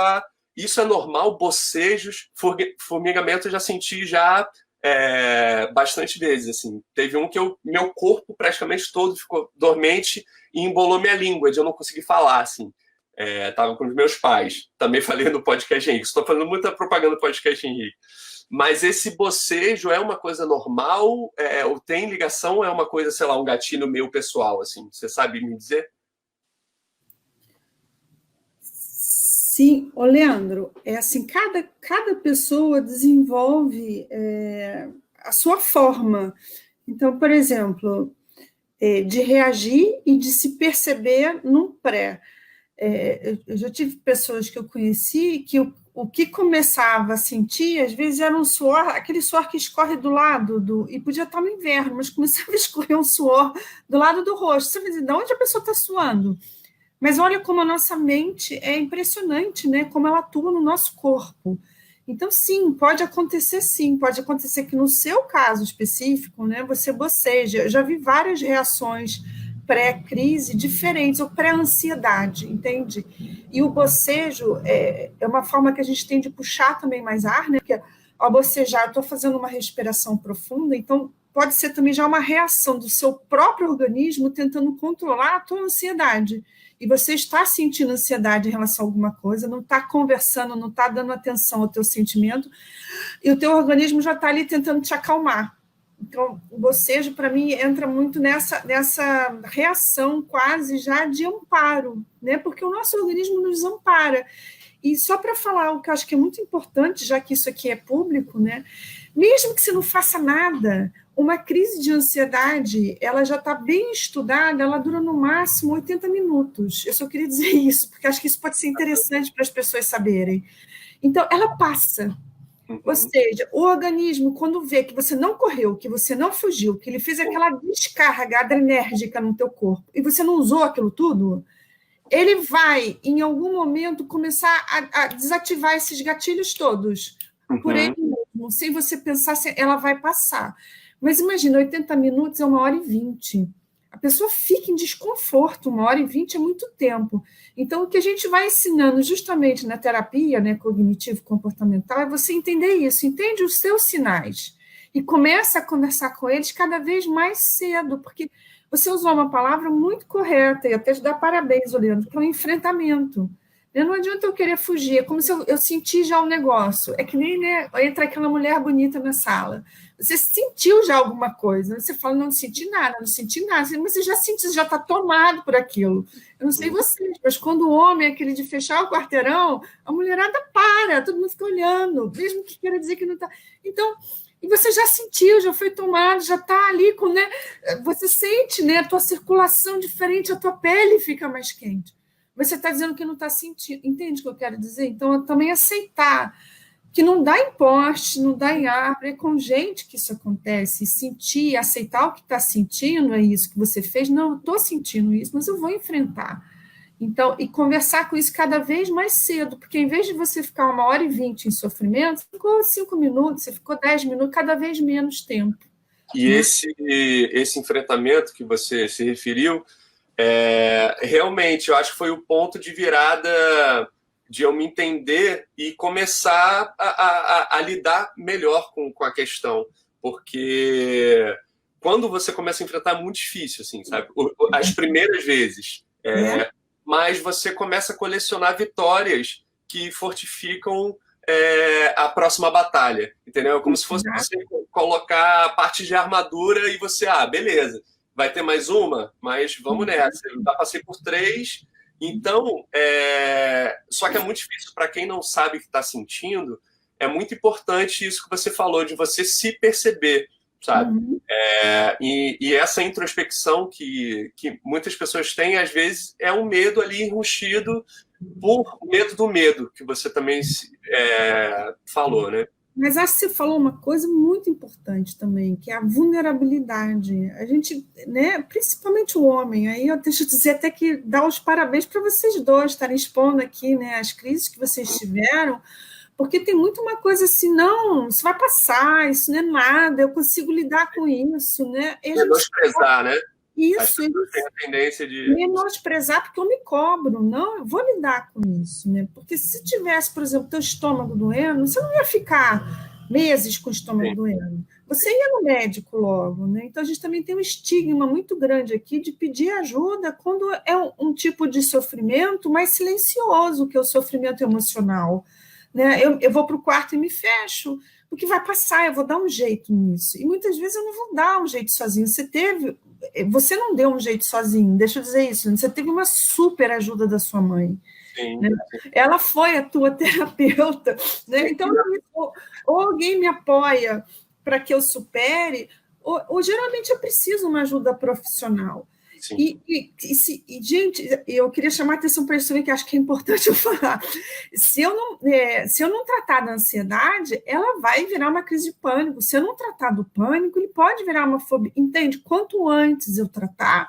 Speaker 3: isso é normal, bocejos, formigamento eu já senti bastante vezes. Assim. Teve um que meu corpo praticamente todo ficou dormente e embolou minha língua, de eu não conseguir falar, assim. Tava com os meus pais. Também falei no podcast Henrique. Estou fazendo muita propaganda no podcast Henrique. Mas esse bocejo é uma coisa normal? Ou tem ligação? É uma coisa, sei lá, um gatilho meu pessoal, assim? Você sabe me dizer?
Speaker 4: Sim, Leandro, assim, cada pessoa desenvolve a sua forma. Então, por exemplo, de reagir e de se perceber num pré. Eu já tive pessoas que eu conheci que o que começava a sentir, às vezes era um suor, aquele suor que escorre do lado, e podia estar no inverno, mas começava a escorrer um suor do lado do rosto. Você vai dizer, de onde a pessoa está suando? Mas olha como a nossa mente é impressionante, né? Como ela atua no nosso corpo. Então, sim, pode acontecer que no seu caso específico, né, você boceja. Eu já vi várias reações pré-crise diferentes, ou pré-ansiedade, entende? E o bocejo é uma forma que a gente tem de puxar também mais ar, né? Porque ao bocejar, eu estou fazendo uma respiração profunda, então pode ser também já uma reação do seu próprio organismo tentando controlar a tua ansiedade. E você está sentindo ansiedade em relação a alguma coisa, não está conversando, não está dando atenção ao teu sentimento, e o teu organismo já está ali tentando te acalmar. Então, o bocejo, para mim, entra muito nessa reação quase já de amparo, né? Porque o nosso organismo nos ampara. E só para falar o que eu acho que é muito importante, já que isso aqui é público, né? Mesmo que você não faça nada, uma crise de ansiedade, ela já está bem estudada, ela dura no máximo 80 minutos. Eu só queria dizer isso, porque acho que isso pode ser interessante para as pessoas saberem. Então, ela passa. Ou seja, o organismo, quando vê que você não correu, que você não fugiu, que ele fez aquela descarga adrenérgica no teu corpo, e você não usou aquilo tudo, ele vai, em algum momento, começar a desativar esses gatilhos todos, por ele mesmo, sem você pensar se ela vai passar. Mas imagina, 80 minutos é 1h20. A pessoa fica em desconforto, 1h20 é muito tempo. Então, o que a gente vai ensinando justamente na terapia, né, cognitivo-comportamental, é você entender isso, entende os seus sinais e começa a conversar com eles cada vez mais cedo, porque Você usou uma palavra muito correta, e até te dar parabéns, Leandro, que é um enfrentamento. Não adianta eu querer fugir, é como se eu senti já o negócio. É que nem, né, entra aquela mulher bonita na sala. Você sentiu já alguma coisa. Você fala, não senti nada, não senti nada. Mas você já sentiu, você já está tomado por aquilo. Eu não sei vocês, mas quando o homem é aquele de fechar o quarteirão, a mulherada para, todo mundo fica olhando, mesmo que queira dizer que não está. Então, e você já sentiu, já foi tomado, já está ali, né? Você sente, né, a tua circulação diferente, a tua pele fica mais quente. Você está dizendo que não está sentindo. Entende o que eu quero dizer? Então, também aceitar que não dá em poste, não dá em árvore, é com gente que isso acontece, e sentir, aceitar o que está sentindo, é isso que você fez, não, eu estou sentindo isso, mas eu vou enfrentar. Então, e conversar com isso cada vez mais cedo, porque em vez de você ficar 1h20 em sofrimento, você ficou 5 minutos, você ficou 10 minutos, cada vez menos tempo.
Speaker 3: E esse enfrentamento que você se referiu, realmente, eu acho que foi o ponto de virada de eu me entender e começar a lidar melhor com a questão. Porque quando você começa a enfrentar, é muito difícil, assim, sabe? As primeiras vezes. Mas você começa a colecionar vitórias que fortificam a próxima batalha, entendeu? É como se fosse você colocar parte de armadura e você, beleza, vai ter mais uma, mas vamos nessa. Eu já passei por 3, então, só que é muito difícil para quem não sabe o que está sentindo. É muito importante isso que você falou, de você se perceber, sabe? E essa introspecção que muitas pessoas têm, às vezes, é um medo ali enrustido por medo do medo, que você também falou, né?
Speaker 4: Mas acho que você falou uma coisa muito importante também, que é a vulnerabilidade. A gente, né, principalmente o homem, aí eu deixo dizer até que dar os parabéns para vocês dois estarem expondo aqui, né, as crises que vocês tiveram, porque tem muito uma coisa assim, não, isso vai passar, isso não é nada, eu consigo lidar com isso, né?
Speaker 3: Menosprezar, né?
Speaker 4: Isso,
Speaker 3: tem a tendência de
Speaker 4: menosprezar, porque eu me cobro, não, eu vou lidar com isso, né? Porque se tivesse, por exemplo, teu estômago doendo, você não ia ficar meses com o estômago doendo, você ia no médico logo, né? Então a gente também tem um estigma muito grande aqui de pedir ajuda quando é um tipo de sofrimento mais silencioso, que é o sofrimento emocional, né? Eu vou para o quarto e me fecho, porque vai passar, eu vou dar um jeito nisso. E muitas vezes eu não vou dar um jeito sozinho. Você não deu um jeito sozinho, deixa eu dizer isso, você teve uma super ajuda da sua mãe.
Speaker 3: Sim.
Speaker 4: Né? Ela foi a tua terapeuta, né? Então, ou alguém me apoia para que eu supere, ou geralmente eu preciso de uma ajuda profissional. E, gente, eu queria chamar a atenção para isso também, que acho que é importante eu falar. Se eu não tratar da ansiedade, ela vai virar uma crise de pânico. Se eu não tratar do pânico, ele pode virar uma fobia. Entende? Quanto antes eu tratar,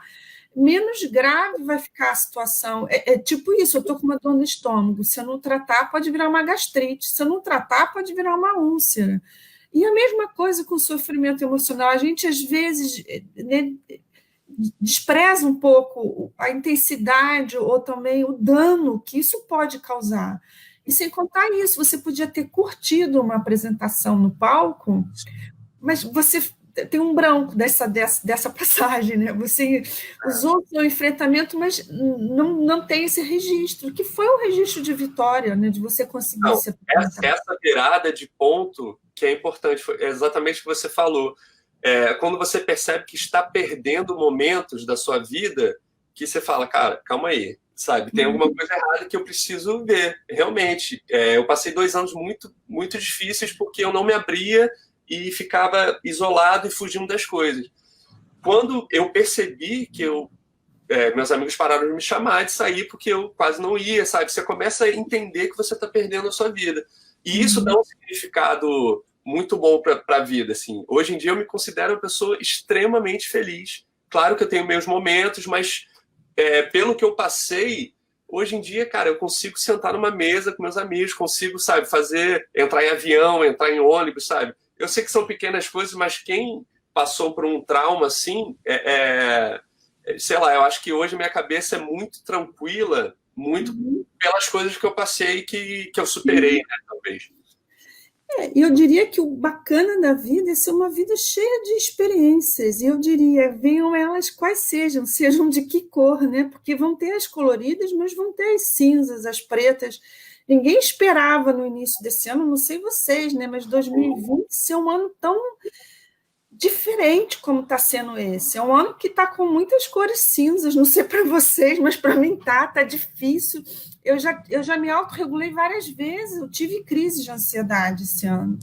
Speaker 4: menos grave vai ficar a situação. É tipo isso, eu estou com uma dor no estômago. Se eu não tratar, pode virar uma gastrite. Se eu não tratar, pode virar uma úlcera. E a mesma coisa com o sofrimento emocional. A gente, às vezes, né, despreza um pouco a intensidade ou também o dano que isso pode causar. E sem contar isso, você podia ter curtido uma apresentação no palco, mas você tem um branco dessa passagem, né? Você usou o seu enfrentamento, mas não tem esse registro, que foi um registro de vitória, né? De você conseguir se apresentar.
Speaker 3: Essa virada de ponto que é importante, foi exatamente o que você falou. Quando você percebe que está perdendo momentos da sua vida, que você fala, cara, calma aí, sabe? Tem alguma coisa errada que eu preciso ver, realmente. Eu passei 2 anos muito, muito difíceis porque eu não me abria e ficava isolado e fugindo das coisas. Quando eu percebi que meus amigos pararam de me chamar de sair porque eu quase não ia, sabe? Você começa a entender que você está perdendo a sua vida. E isso dá um significado muito bom para a vida, assim. Hoje em dia eu me considero uma pessoa extremamente feliz. Claro que eu tenho meus momentos, mas pelo que eu passei, hoje em dia, cara, eu consigo sentar numa mesa com meus amigos, consigo, sabe, entrar em avião, entrar em ônibus, sabe? Eu sei que são pequenas coisas, mas quem passou por um trauma assim, sei lá, eu acho que hoje minha cabeça é muito tranquila, muito pelas coisas que eu passei que eu superei, né, talvez.
Speaker 4: E eu diria que o bacana da vida é ser uma vida cheia de experiências. E eu diria, venham elas quais sejam de que cor, né? Porque vão ter as coloridas, mas vão ter as cinzas, as pretas. Ninguém esperava no início desse ano, não sei vocês, né? Mas 2020 ser um ano tão diferente como está sendo esse. É um ano que está com muitas cores cinzas, não sei para vocês, mas para mim tá difícil. Eu já me autorregulei várias vezes, eu tive crise de ansiedade esse ano.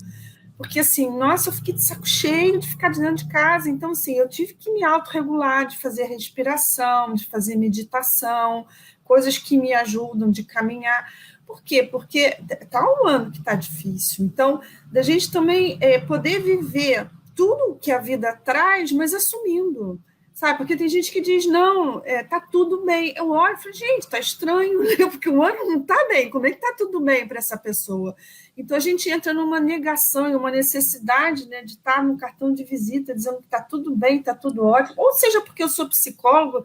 Speaker 4: Porque, assim, nossa, eu fiquei de saco cheio de ficar dentro de casa. Então, assim, eu tive que me autorregular, de fazer respiração, de fazer meditação, coisas que me ajudam, de caminhar. Por quê? Porque tá um ano que está difícil. Então, da gente também poder viver tudo que a vida traz, mas assumindo, sabe? Porque tem gente que diz, não, tá tudo bem. Eu olho e falo, gente, tá estranho, né? Porque o ano não tá bem. Como é que tá tudo bem para essa pessoa? Então, a gente entra numa negação e uma necessidade, né, de estar no cartão de visita dizendo que tá tudo bem, tá tudo ótimo. Ou seja, porque eu sou psicólogo,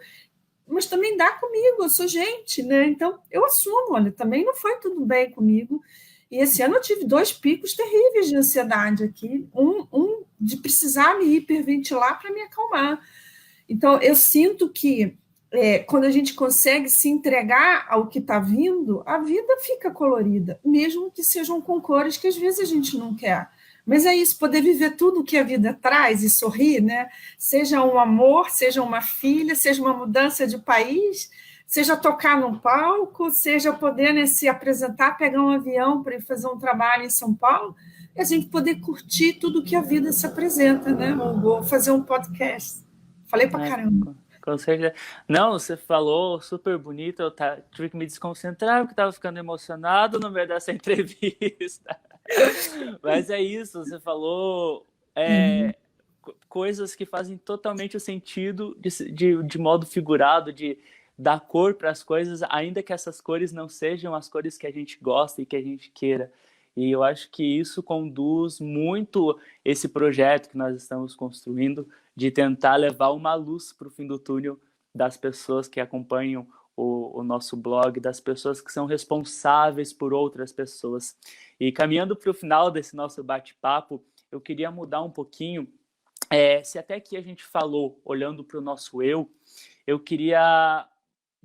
Speaker 4: mas também dá comigo, eu sou gente, né? Então, eu assumo, olha, também não foi tudo bem comigo. E esse ano eu tive 2 picos terríveis de ansiedade aqui. Um de precisar me hiperventilar para me acalmar. Então, eu sinto que quando a gente consegue se entregar ao que está vindo, a vida fica colorida, mesmo que sejam com cores que às vezes a gente não quer. Mas é isso, poder viver tudo o que a vida traz e sorrir, né? Seja um amor, seja uma filha, seja uma mudança de país, seja tocar num palco, seja poder, né, se apresentar, pegar um avião para ir fazer um trabalho em São Paulo, e a gente poder curtir tudo que a vida se apresenta, né? Ou fazer um podcast. Falei pra caramba.
Speaker 1: Com certeza. Não, você falou super bonito, eu tive que me desconcentrar porque estava ficando emocionado no meio dessa entrevista. Mas é isso, você falou coisas que fazem totalmente o sentido de modo figurado, de dar cor para as coisas, ainda que essas cores não sejam as cores que a gente gosta e que a gente queira. E eu acho que isso conduz muito esse projeto que nós estamos construindo, de tentar levar uma luz para o fim do túnel das pessoas que acompanham o nosso blog, das pessoas que são responsáveis por outras pessoas. E caminhando para o final desse nosso bate-papo, eu queria mudar um pouquinho. Se até aqui a gente falou, olhando para o nosso eu queria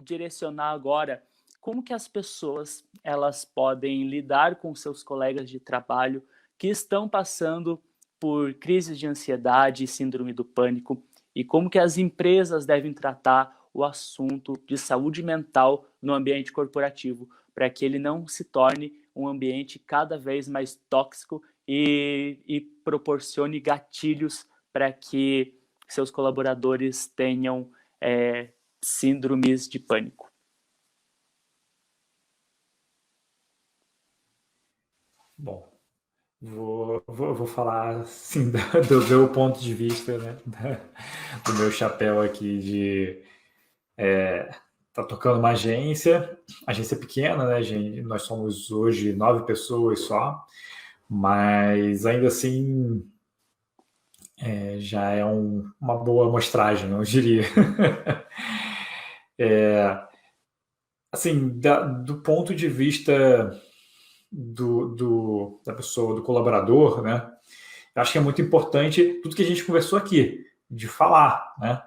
Speaker 1: direcionar agora como que as pessoas elas podem lidar com seus colegas de trabalho que estão passando por crises de ansiedade e síndrome do pânico, e como que as empresas devem tratar o assunto de saúde mental no ambiente corporativo, para que ele não se torne um ambiente cada vez mais tóxico e proporcione gatilhos para que seus colaboradores tenham síndromes de pânico.
Speaker 2: Bom, vou falar assim do meu ponto de vista, né? Do meu chapéu aqui de tá tocando uma agência pequena, né, gente? Nós somos hoje 9 pessoas só, mas ainda assim já é uma boa amostragem, eu diria. Assim, do ponto de vista da pessoa, do colaborador, né? Eu acho que é muito importante tudo que a gente conversou aqui, de falar, né?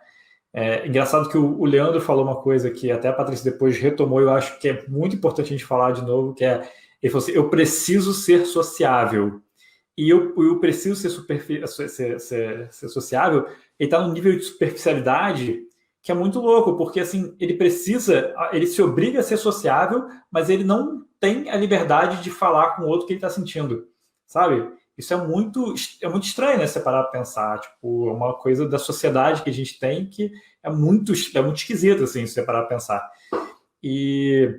Speaker 2: Engraçado que o Leandro falou uma coisa que até a Patrícia depois retomou, eu acho que é muito importante a gente falar de novo, que ele falou assim, eu preciso ser sociável. E eu preciso ser sociável, ele está num nível de superficialidade que é muito louco, porque assim, ele se obriga a ser sociável, mas ele não tem a liberdade de falar com o outro que ele está sentindo, sabe? Isso é muito estranho, né? Se parar para pensar, tipo, é uma coisa da sociedade que a gente tem que é muito esquisito, assim, se parar para pensar. E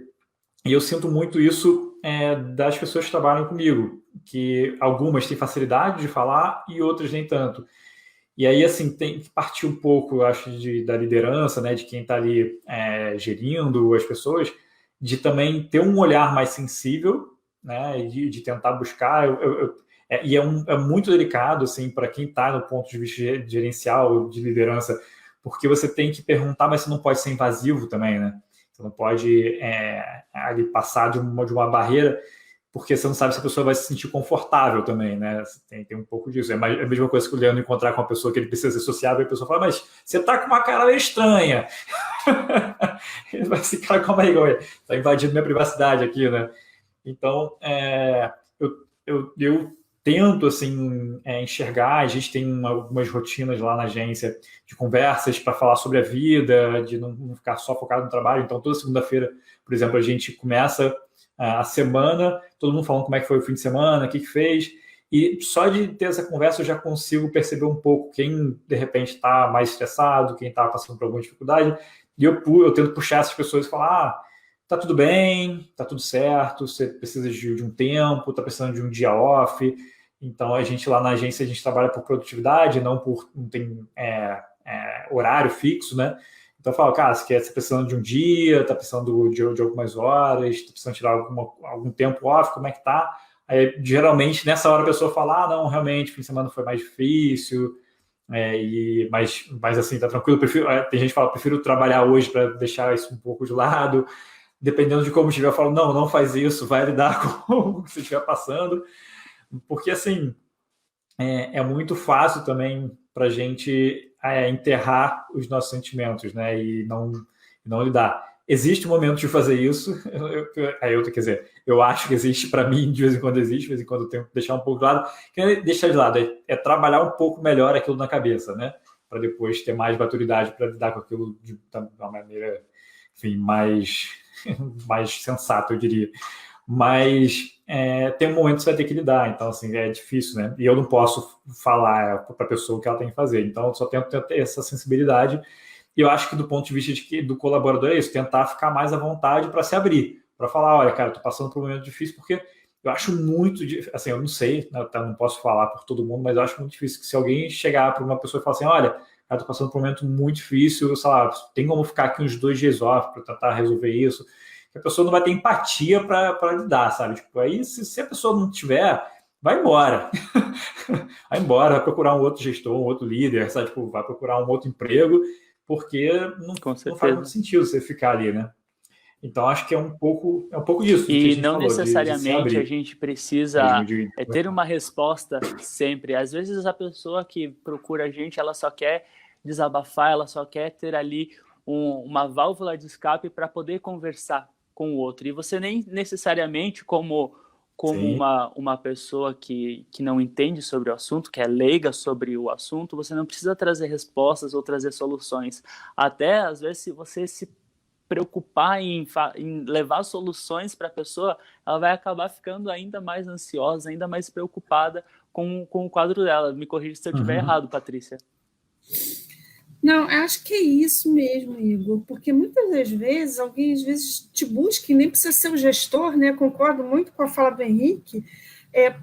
Speaker 2: eu sinto muito isso das pessoas que trabalham comigo, que algumas têm facilidade de falar e outras nem tanto. E aí, assim, tem que partir um pouco, eu acho, da liderança, né, de quem está ali gerindo as pessoas, de também ter um olhar mais sensível, né, de tentar buscar. E é muito delicado, assim, para quem está no ponto de vista gerencial, de liderança, porque você tem que perguntar, mas você não pode ser invasivo também, né? Você não pode ali passar de uma barreira porque você não sabe se a pessoa vai se sentir confortável também, né? Tem um pouco disso. É a mesma coisa que o Leandro encontrar com uma pessoa que ele precisa ser sociável, e a pessoa fala, mas você tá com uma cara meio estranha. Ele vai se cara, calma aí, tá invadindo minha privacidade aqui, né? Então, eu tento, assim, enxergar, a gente tem algumas rotinas lá na agência de conversas para falar sobre a vida, de não ficar só focado no trabalho. Então, toda segunda-feira, por exemplo, a gente começa a semana, todo mundo falando como é que foi o fim de semana, o que fez, e só de ter essa conversa eu já consigo perceber um pouco quem, de repente, está mais estressado, quem está passando por alguma dificuldade, e eu tento puxar essas pessoas e falar, tá tudo bem, tá tudo certo, você precisa de um tempo, tá precisando de um dia off. Então, a gente lá na agência, a gente trabalha por produtividade, não tem horário fixo, né? Então, eu falo, cara, você está precisando de um dia, está precisando de algumas horas, está precisando tirar algum tempo off, como é que tá? Aí, geralmente, nessa hora a pessoa fala, não, realmente, fim de semana foi mais difícil, mas assim, tá tranquilo. Tem gente que fala, prefiro trabalhar hoje para deixar isso um pouco de lado. Dependendo de como estiver, eu falo, não faz isso, vai lidar com o que você estiver passando. Porque, assim, é muito fácil também para a gente enterrar os nossos sentimentos, né? E não lidar. Existe um momento de fazer isso. Quer dizer, eu acho que existe, para mim, de vez em quando existe, de vez em quando eu tenho que deixar um pouco de lado. Deixar de lado é trabalhar um pouco melhor aquilo na cabeça, né? Para depois ter mais maturidade para lidar com aquilo de uma maneira, enfim, mais sensata, eu diria. Mas tem um momento que você vai ter que lidar, então assim, é difícil, né? E eu não posso falar para a pessoa o que ela tem que fazer, então eu só tento ter essa sensibilidade. E eu acho que do ponto de vista do colaborador é isso, tentar ficar mais à vontade para se abrir, para falar, olha, cara, eu estou passando por um momento difícil, porque eu acho muito difícil, assim, eu não sei, não posso falar por todo mundo, mas eu acho muito difícil que se alguém chegar para uma pessoa e falar assim, olha, cara, estou passando por um momento muito difícil, sei lá, tem como ficar aqui uns 2 dias off para tentar resolver isso, que a pessoa não vai ter empatia para lidar, sabe? Tipo, aí, se a pessoa não tiver, vai embora. Vai embora, vai procurar um outro gestor, um outro líder, sabe? Tipo, vai procurar um outro emprego, porque não faz muito sentido você ficar ali, né? Então, acho que é um pouco disso.
Speaker 1: E não necessariamente a gente precisa ter uma resposta sempre. Às vezes a pessoa que procura a gente, ela só quer desabafar, ela só quer ter ali uma válvula de escape para poder conversar com o outro. E você nem necessariamente, como uma pessoa que não entende sobre o assunto, que é leiga sobre o assunto, você não precisa trazer respostas ou trazer soluções. Até, às vezes, se você se preocupar em levar soluções para a pessoa, ela vai acabar ficando ainda mais ansiosa, ainda mais preocupada com o quadro dela. Me corrija se eu estiver errado, Patrícia.
Speaker 4: Não, acho que é isso mesmo, Igor, porque muitas das vezes alguém te busca, e nem precisa ser o gestor, né? Concordo muito com a fala do Henrique,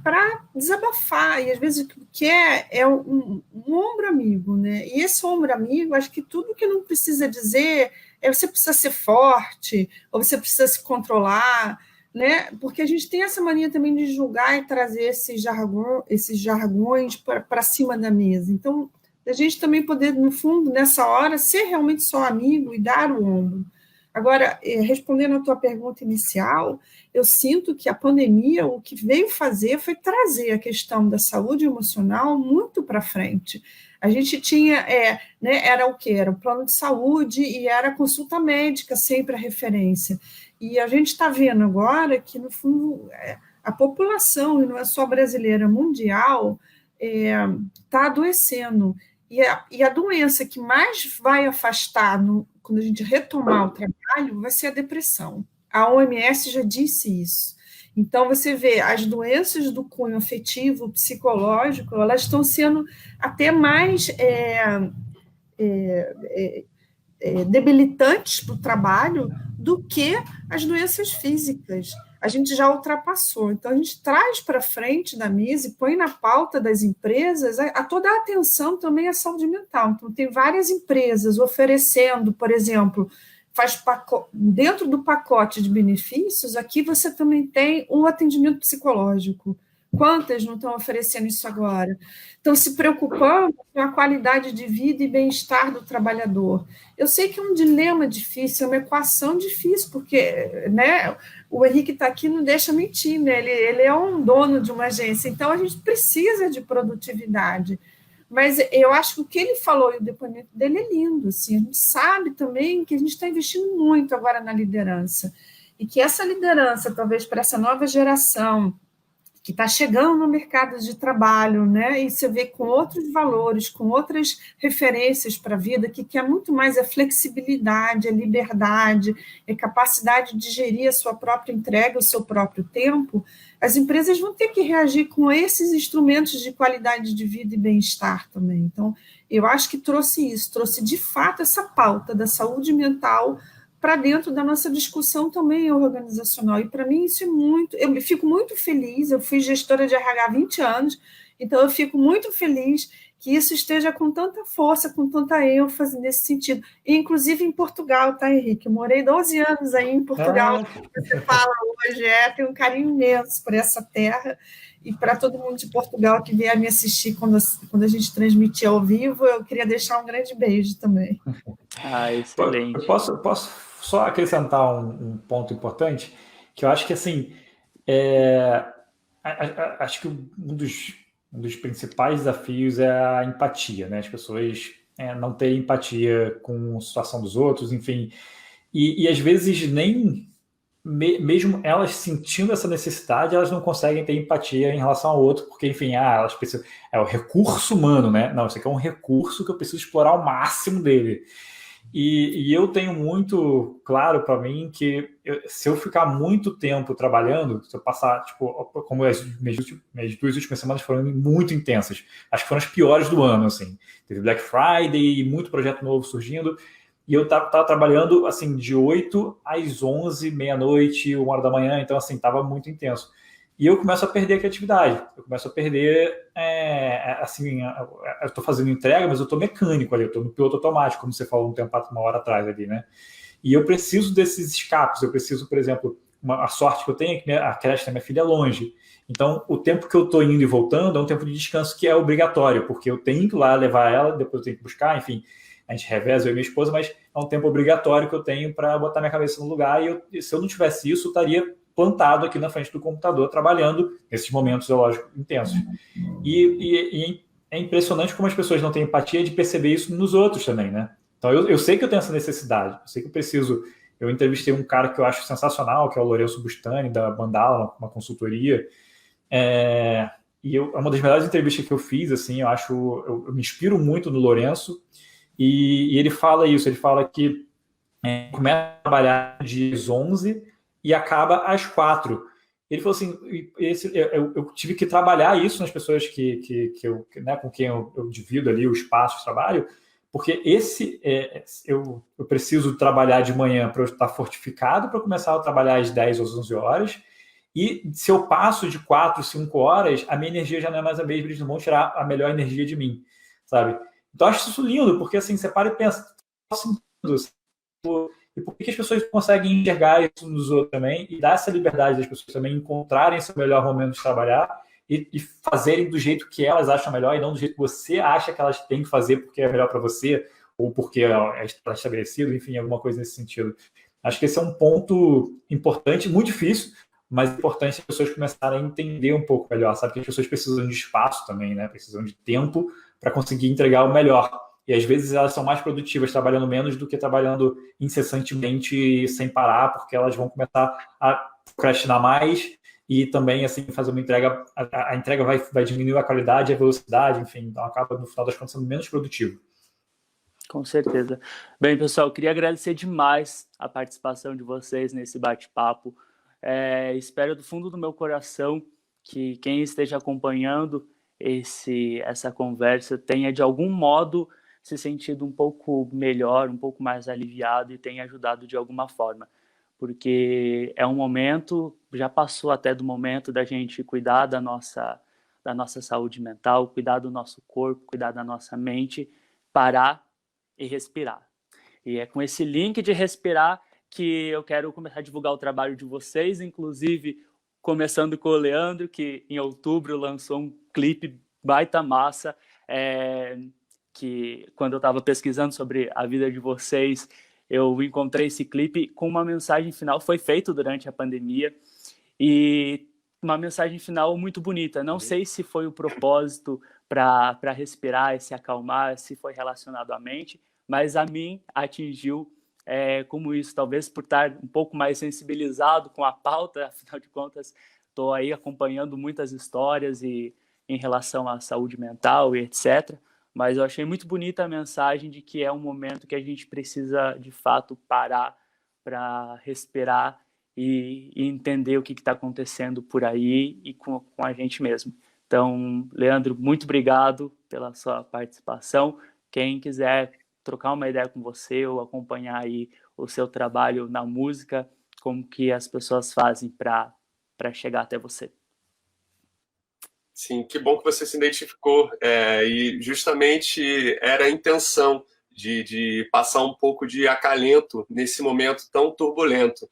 Speaker 4: para desabafar, e às vezes o que quer é um ombro amigo, né? E esse ombro amigo, acho que tudo que não precisa dizer você precisa ser forte, ou você precisa se controlar, né? Porque a gente tem essa mania também de julgar e trazer esses jargões para cima da mesa. Então, a gente também poder, no fundo, nessa hora, ser realmente só amigo e dar o ombro. Agora, respondendo à tua pergunta inicial, eu sinto que a pandemia, o que veio fazer foi trazer a questão da saúde emocional muito para frente. A gente tinha, era o quê? Era o plano de saúde e era a consulta médica sempre a referência. E a gente está vendo agora que, no fundo, a população, e não é só brasileira, mundial, está adoecendo. E a doença que mais vai afastar quando a gente retomar o trabalho vai ser a depressão. A OMS já disse isso. Então, você vê, as doenças do cunho afetivo, psicológico, elas estão sendo até mais debilitantes para o trabalho do que as doenças físicas. A gente já ultrapassou. Então, a gente traz para frente da mesa e põe na pauta das empresas toda a atenção também à saúde mental. Então, tem várias empresas oferecendo, por exemplo, dentro do pacote de benefícios, aqui você também tem um atendimento psicológico. Quantas não estão oferecendo isso agora? Estão se preocupando com a qualidade de vida e bem-estar do trabalhador. Eu sei que é um dilema difícil, é uma equação difícil, porque, né, o Henrique está aqui, não deixa mentir, né? Ele é um dono de uma agência, então a gente precisa de produtividade. Mas eu acho que o que ele falou e o depoimento dele é lindo. Assim, a gente sabe também que a gente está investindo muito agora na liderança, e que essa liderança, talvez para essa nova geração, que está chegando no mercado de trabalho, né? E você vê com outros valores, com outras referências para a vida, que quer muito mais a flexibilidade, a liberdade, a capacidade de gerir a sua própria entrega, o seu próprio tempo, as empresas vão ter que reagir com esses instrumentos de qualidade de vida e bem-estar também. Então, eu acho que trouxe isso, trouxe de fato essa pauta da saúde mental para dentro da nossa discussão também organizacional. E para mim isso é muito... Eu fico muito feliz, eu fui gestora de RH há 20 anos, então eu fico muito feliz que isso esteja com tanta força, com tanta ênfase nesse sentido. E, inclusive em Portugal, tá, Henrique? Eu morei 12 anos aí em Portugal, você fala hoje, tenho um carinho imenso por essa terra, e para todo mundo de Portugal que vier me assistir quando a gente transmitir ao vivo, eu queria deixar um grande beijo também.
Speaker 1: Excelente.
Speaker 2: Eu posso só acrescentar um ponto importante, que eu acho que, assim, acho que um dos principais desafios é a empatia, né? As pessoas não terem empatia com a situação dos outros, enfim. E às vezes nem... mesmo elas sentindo essa necessidade, elas não conseguem ter empatia em relação ao outro, porque, enfim, elas precisam... É o recurso humano, né? Não, isso aqui é um recurso que eu preciso explorar o máximo dele. E eu tenho muito claro para mim que se eu ficar muito tempo trabalhando, se eu passar, tipo, como as minhas 2 últimas semanas foram muito intensas, acho que foram as piores do ano, assim. Teve Black Friday, muito projeto novo surgindo, e eu tava trabalhando, assim, de 8 às 11, meia-noite, 1 hora da manhã, então, assim, tava muito intenso. E eu começo a perder a criatividade, eu começo a perder, assim, eu estou fazendo entrega, mas eu estou mecânico ali, eu estou no piloto automático, como você falou uma hora atrás ali, né? E eu preciso desses escapes, eu preciso, por exemplo, a sorte que eu tenho é que a creche da minha filha é longe, então o tempo que eu estou indo e voltando é um tempo de descanso que é obrigatório, porque eu tenho que ir lá levar ela, depois eu tenho que buscar, enfim, a gente reveza, eu e minha esposa, mas é um tempo obrigatório que eu tenho para botar minha cabeça no lugar, e se eu não tivesse isso, eu estaria plantado aqui na frente do computador, trabalhando nesses momentos, é lógico, intensos. E é impressionante como as pessoas não têm empatia de perceber isso nos outros também, né? Então, eu sei que eu tenho essa necessidade, eu sei que eu preciso... Eu entrevistei um cara que eu acho sensacional, que é o Lourenço Bustani, da Mandala, uma consultoria, é uma das melhores entrevistas que eu fiz, assim, eu me inspiro muito no Lourenço, e ele fala isso, ele fala que começa a trabalhar às 11 e acaba às 4. Ele falou assim, eu tive que trabalhar isso nas pessoas né, com quem eu divido ali o espaço de trabalho, porque eu preciso trabalhar de manhã para eu estar fortificado para começar a trabalhar às 10 ou 11 horas, e se eu passo de 4, 5 horas, a minha energia já não é mais a mesma, eles não vão tirar a melhor energia de mim, sabe? Então eu acho isso lindo, porque assim, você para e pensa, e por que as pessoas conseguem enxergar isso nos outros também e dar essa liberdade das pessoas também encontrarem seu melhor momento de trabalhar e fazerem do jeito que elas acham melhor e não do jeito que você acha que elas têm que fazer porque é melhor para você ou porque está estabelecido, enfim, alguma coisa nesse sentido. Acho que esse é um ponto importante, muito difícil, mas importante as pessoas começarem a entender um pouco melhor, sabe? Que as pessoas precisam de espaço também, né? Precisam de tempo para conseguir entregar o melhor. E às vezes elas são mais produtivas trabalhando menos do que trabalhando incessantemente sem parar, porque elas vão começar a procrastinar mais e também assim fazer uma entrega, a entrega vai diminuir a qualidade e a velocidade, enfim, então acaba no final das contas sendo menos produtivo.
Speaker 1: Com certeza. Bem, pessoal, eu queria agradecer demais a participação de vocês nesse bate-papo. Espero do fundo do meu coração que quem esteja acompanhando essa conversa tenha de algum modo se sentido um pouco melhor, um pouco mais aliviado e tenha ajudado de alguma forma, porque é um momento, já passou até do momento da gente cuidar da nossa saúde mental, cuidar do nosso corpo, cuidar da nossa mente, parar e respirar. E é com esse link de respirar que eu quero começar a divulgar o trabalho de vocês, inclusive começando com o Leandro, que em outubro lançou um clipe baita massa, que quando eu estava pesquisando sobre a vida de vocês, eu encontrei esse clipe com uma mensagem final, foi feito durante a pandemia, e uma mensagem final muito bonita. Não sei se foi o propósito para respirar e se acalmar, se foi relacionado à mente, mas a mim atingiu como isso, talvez por estar um pouco mais sensibilizado com a pauta, afinal de contas, estou aí acompanhando muitas histórias em relação à saúde mental e etc., mas eu achei muito bonita a mensagem de que é um momento que a gente precisa, de fato, parar para respirar e entender o que está acontecendo por aí e com a gente mesmo. Então, Leandro, muito obrigado pela sua participação. Quem quiser trocar uma ideia com você ou acompanhar aí o seu trabalho na música, como que as pessoas fazem para chegar até você?
Speaker 3: Sim, que bom que você se identificou. E justamente era a intenção de passar um pouco de acalento nesse momento tão turbulento.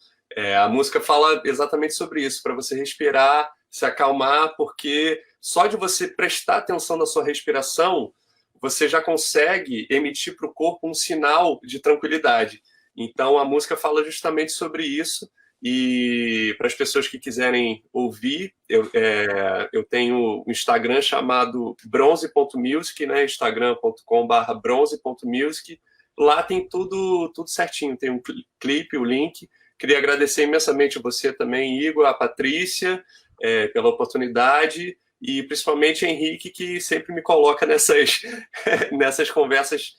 Speaker 3: A música fala exatamente sobre isso, para você respirar, se acalmar, porque só de você prestar atenção na sua respiração, você já consegue emitir para o corpo um sinal de tranquilidade. Então, a música fala justamente sobre isso. E para as pessoas que quiserem ouvir, eu tenho um Instagram chamado bronze.music, né? instagram.com/bronze.music. Lá tem tudo certinho, tem um clipe, o link. Queria agradecer imensamente a você também, Igor, a Patrícia, pela oportunidade, e principalmente a Henrique, que sempre me coloca nessas conversas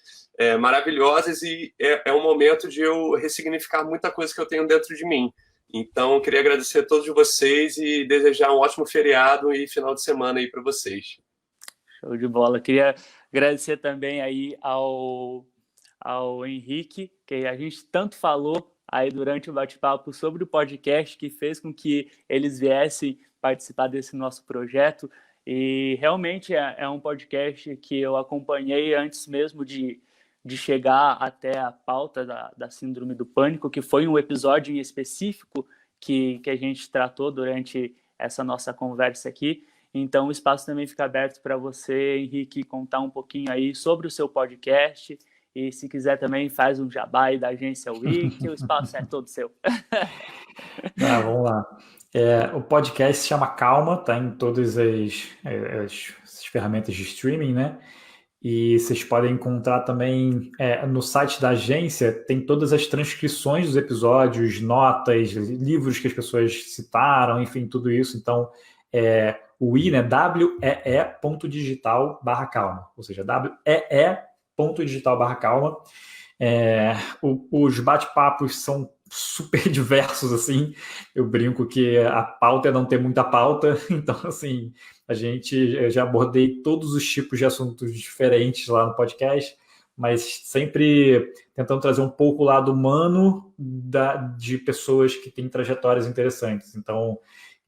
Speaker 3: maravilhosas, e é um momento de eu ressignificar muita coisa que eu tenho dentro de mim. Então, queria agradecer a todos vocês e desejar um ótimo feriado e final de semana aí para vocês.
Speaker 1: Show de bola. Queria agradecer também aí ao Henrique, que a gente tanto falou aí durante o bate-papo sobre o podcast, que fez com que eles viessem participar desse nosso projeto. E realmente é um podcast que eu acompanhei antes mesmo de chegar até a pauta da Síndrome do Pânico, que foi um episódio em específico que a gente tratou durante essa nossa conversa aqui. Então, o espaço também fica aberto para você, Henrique, contar um pouquinho aí sobre o seu podcast. E se quiser também, faz um jabá aí da agência Wiki, o espaço é todo seu.
Speaker 2: Vamos lá. O podcast se chama Calma, tá em todas as ferramentas de streaming, né? E vocês podem encontrar também no site da agência, tem todas as transcrições dos episódios, notas, livros que as pessoas citaram, enfim, tudo isso. Então, o I, né? wee.digital/calma, ou seja, wee.digital/calma. Os bate-papos são super diversos, assim. Eu brinco que a pauta é não ter muita pauta, então, assim, eu já abordei todos os tipos de assuntos diferentes lá no podcast, mas sempre tentando trazer um pouco o lado humano de pessoas que têm trajetórias interessantes. Então,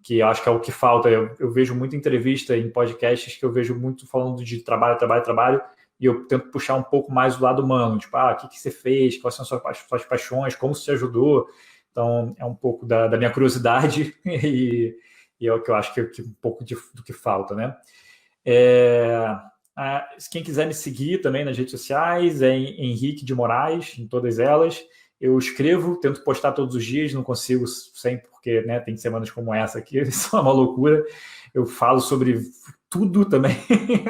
Speaker 2: que eu acho que é o que falta. Eu vejo muita entrevista em podcasts que eu vejo muito falando de trabalho, e eu tento puxar um pouco mais o lado humano, tipo, o que você fez, quais são as suas paixões, como isso te ajudou. Então, é um pouco da minha curiosidade e é o que eu acho que um pouco do que falta, né? Quem quiser me seguir também nas redes sociais, é Henrique de Moraes, em todas elas. Eu escrevo, tento postar todos os dias, não consigo sempre, porque, né, tem semanas como essa aqui, isso é uma loucura. Eu falo sobre tudo também,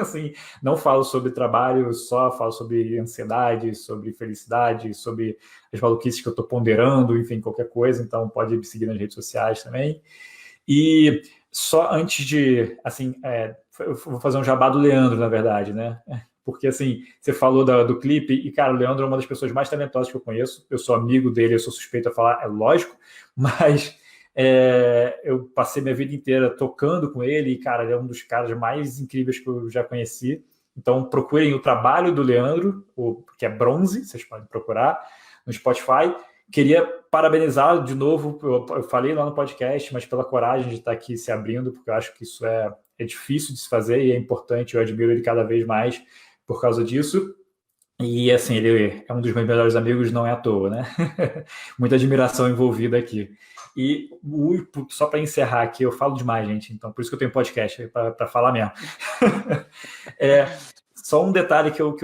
Speaker 2: assim, não falo sobre trabalho, só falo sobre ansiedade, sobre felicidade, sobre as maluquices que eu estou ponderando, enfim, qualquer coisa. Então pode me seguir nas redes sociais também. E só antes de, assim, eu vou fazer um jabá do Leandro, na verdade, né? Porque, assim, você falou do clipe, e, cara, o Leandro é uma das pessoas mais talentosas que eu conheço. Eu sou amigo dele, eu sou suspeito a falar, é lógico, mas eu passei minha vida inteira tocando com ele, e, cara, ele é um dos caras mais incríveis que eu já conheci. Então, procurem o trabalho do Leandro, que é Bronze, vocês podem procurar no Spotify. Queria parabenizá-lo de novo, eu falei lá no podcast, mas pela coragem de estar aqui se abrindo, porque eu acho que isso é difícil de se fazer e é importante, eu admiro ele cada vez mais por causa disso. E, assim, ele é um dos meus melhores amigos, não é à toa, né? Muita admiração envolvida aqui. E só para encerrar aqui, eu falo demais, gente, então por isso que eu tenho podcast, para falar mesmo. Só um detalhe que eu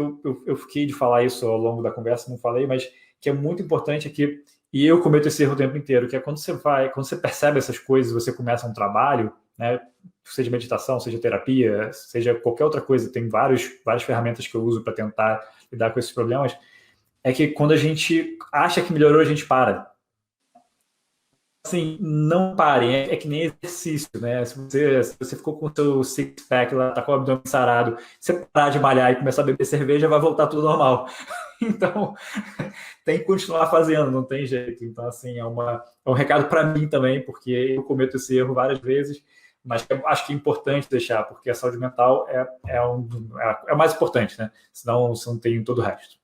Speaker 2: fiquei de falar isso ao longo da conversa, não falei, mas que é muito importante aqui, e eu cometo esse erro o tempo inteiro, que é quando você percebe essas coisas, você começa um trabalho, né, seja meditação, seja terapia, seja qualquer outra coisa, tem várias ferramentas que eu uso para tentar lidar com esses problemas, é que quando a gente acha que melhorou, a gente para. Assim, não parem, é que nem exercício, né? Se você ficou com o seu six-pack lá, tá com o abdômen sarado, você parar de malhar e começar a beber cerveja, vai voltar tudo normal. Então, tem que continuar fazendo, não tem jeito. Então, assim, é um recado para mim também, porque eu cometo esse erro várias vezes, mas eu acho que é importante deixar, porque a saúde mental é o mais importante, né? Senão você não tem todo o resto.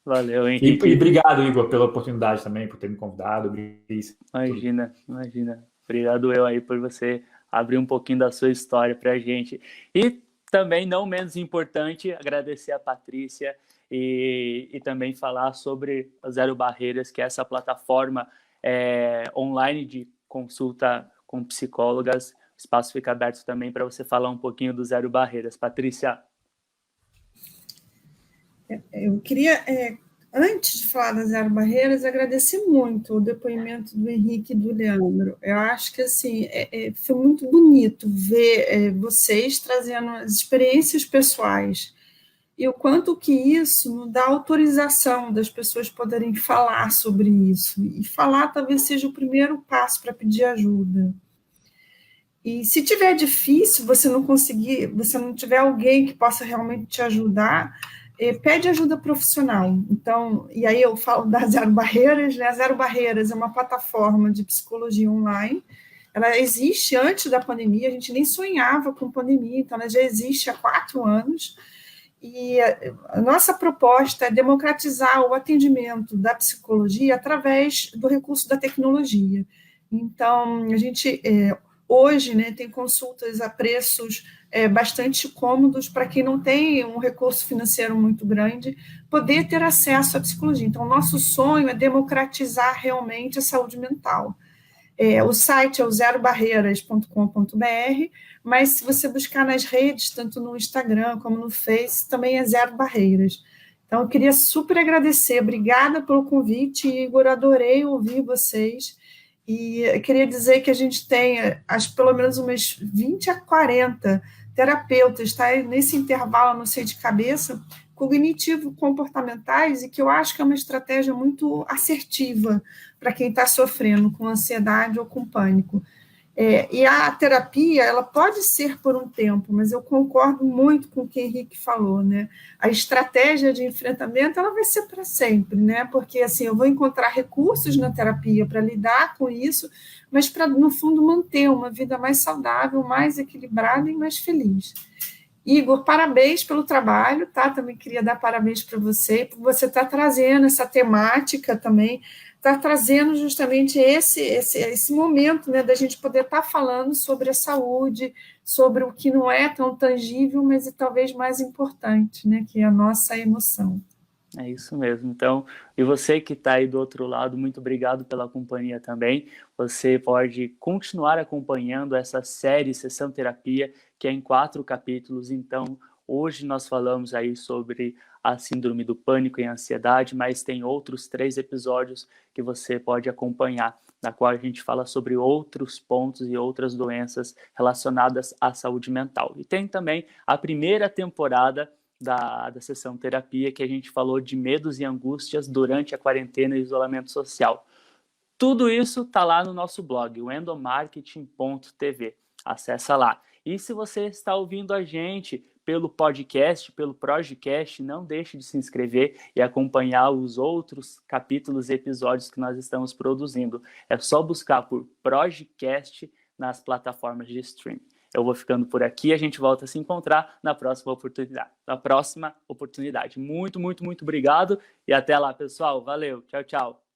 Speaker 1: Valeu, Henrique.
Speaker 2: E obrigado, Igor, pela oportunidade também, por ter me convidado.
Speaker 1: Imagina. Obrigado eu aí por você abrir um pouquinho da sua história para a gente. E também, não menos importante, agradecer a Patrícia e também falar sobre a Zero Barreiras, que é essa plataforma online de consulta com psicólogas. O espaço fica aberto também para você falar um pouquinho do Zero Barreiras. Patrícia.
Speaker 4: Eu queria, antes de falar da Zero Barreiras, agradecer muito o depoimento do Henrique e do Leandro. Eu acho que assim, foi muito bonito ver vocês trazendo as experiências pessoais e o quanto que isso nos dá autorização das pessoas poderem falar sobre isso. E falar talvez seja o primeiro passo para pedir ajuda. E se tiver difícil, você não tiver alguém que possa realmente te ajudar, pede ajuda profissional. Então, e aí eu falo da Zero Barreiras, né? A Zero Barreiras é uma plataforma de psicologia online. Ela existe antes da pandemia, a gente nem sonhava com pandemia, então ela já existe há 4 anos. E a nossa proposta é democratizar o atendimento da psicologia através do recurso da tecnologia. Então, a gente hoje, né, tem consultas a preços bastante cômodos para quem não tem um recurso financeiro muito grande, poder ter acesso à psicologia. Então, o nosso sonho é democratizar realmente a saúde mental. O site é o zerobarreiras.com.br, mas se você buscar nas redes, tanto no Instagram como no Face, também é Zero Barreiras. Então, eu queria super agradecer, obrigada pelo convite, Igor, adorei ouvir vocês. E eu queria dizer que a gente tem, acho pelo menos umas 20 a 40 terapeutas, tá? Nesse intervalo, não sei de cabeça, cognitivo-comportamentais, e que eu acho que é uma estratégia muito assertiva para quem está sofrendo com ansiedade ou com pânico. E a terapia, ela pode ser por um tempo, mas eu concordo muito com o que o Henrique falou, né? A estratégia de enfrentamento, ela vai ser para sempre, né? Porque, assim, eu vou encontrar recursos na terapia para lidar com isso, mas para, no fundo, manter uma vida mais saudável, mais equilibrada e mais feliz. Igor, parabéns pelo trabalho, tá? Também queria dar parabéns para você, por você estar trazendo essa temática também, está trazendo justamente esse momento, né, da gente poder estar falando sobre a saúde, sobre o que não é tão tangível, mas é talvez mais importante, né, que é a nossa emoção.
Speaker 1: É isso mesmo. Então, e você que está aí do outro lado, muito obrigado pela companhia também. Você pode continuar acompanhando essa série Sessão Terapia, que é em 4 capítulos. Então, hoje nós falamos aí sobre a síndrome do pânico e ansiedade, mas tem outros 3 episódios que você pode acompanhar, na qual a gente fala sobre outros pontos e outras doenças relacionadas à saúde mental. E tem também a primeira temporada da Sessão Terapia, que a gente falou de medos e angústias durante a quarentena e isolamento social. Tudo isso está lá no nosso blog, o endomarketing.tv. Acessa lá. E se você está ouvindo a gente pelo podcast, pelo Projecast, não deixe de se inscrever e acompanhar os outros capítulos e episódios que nós estamos produzindo. É só buscar por Projecast nas plataformas de streaming. Eu vou ficando por aqui, a gente volta a se encontrar na próxima oportunidade. Muito, muito, muito obrigado e até lá, pessoal. Valeu, tchau, tchau.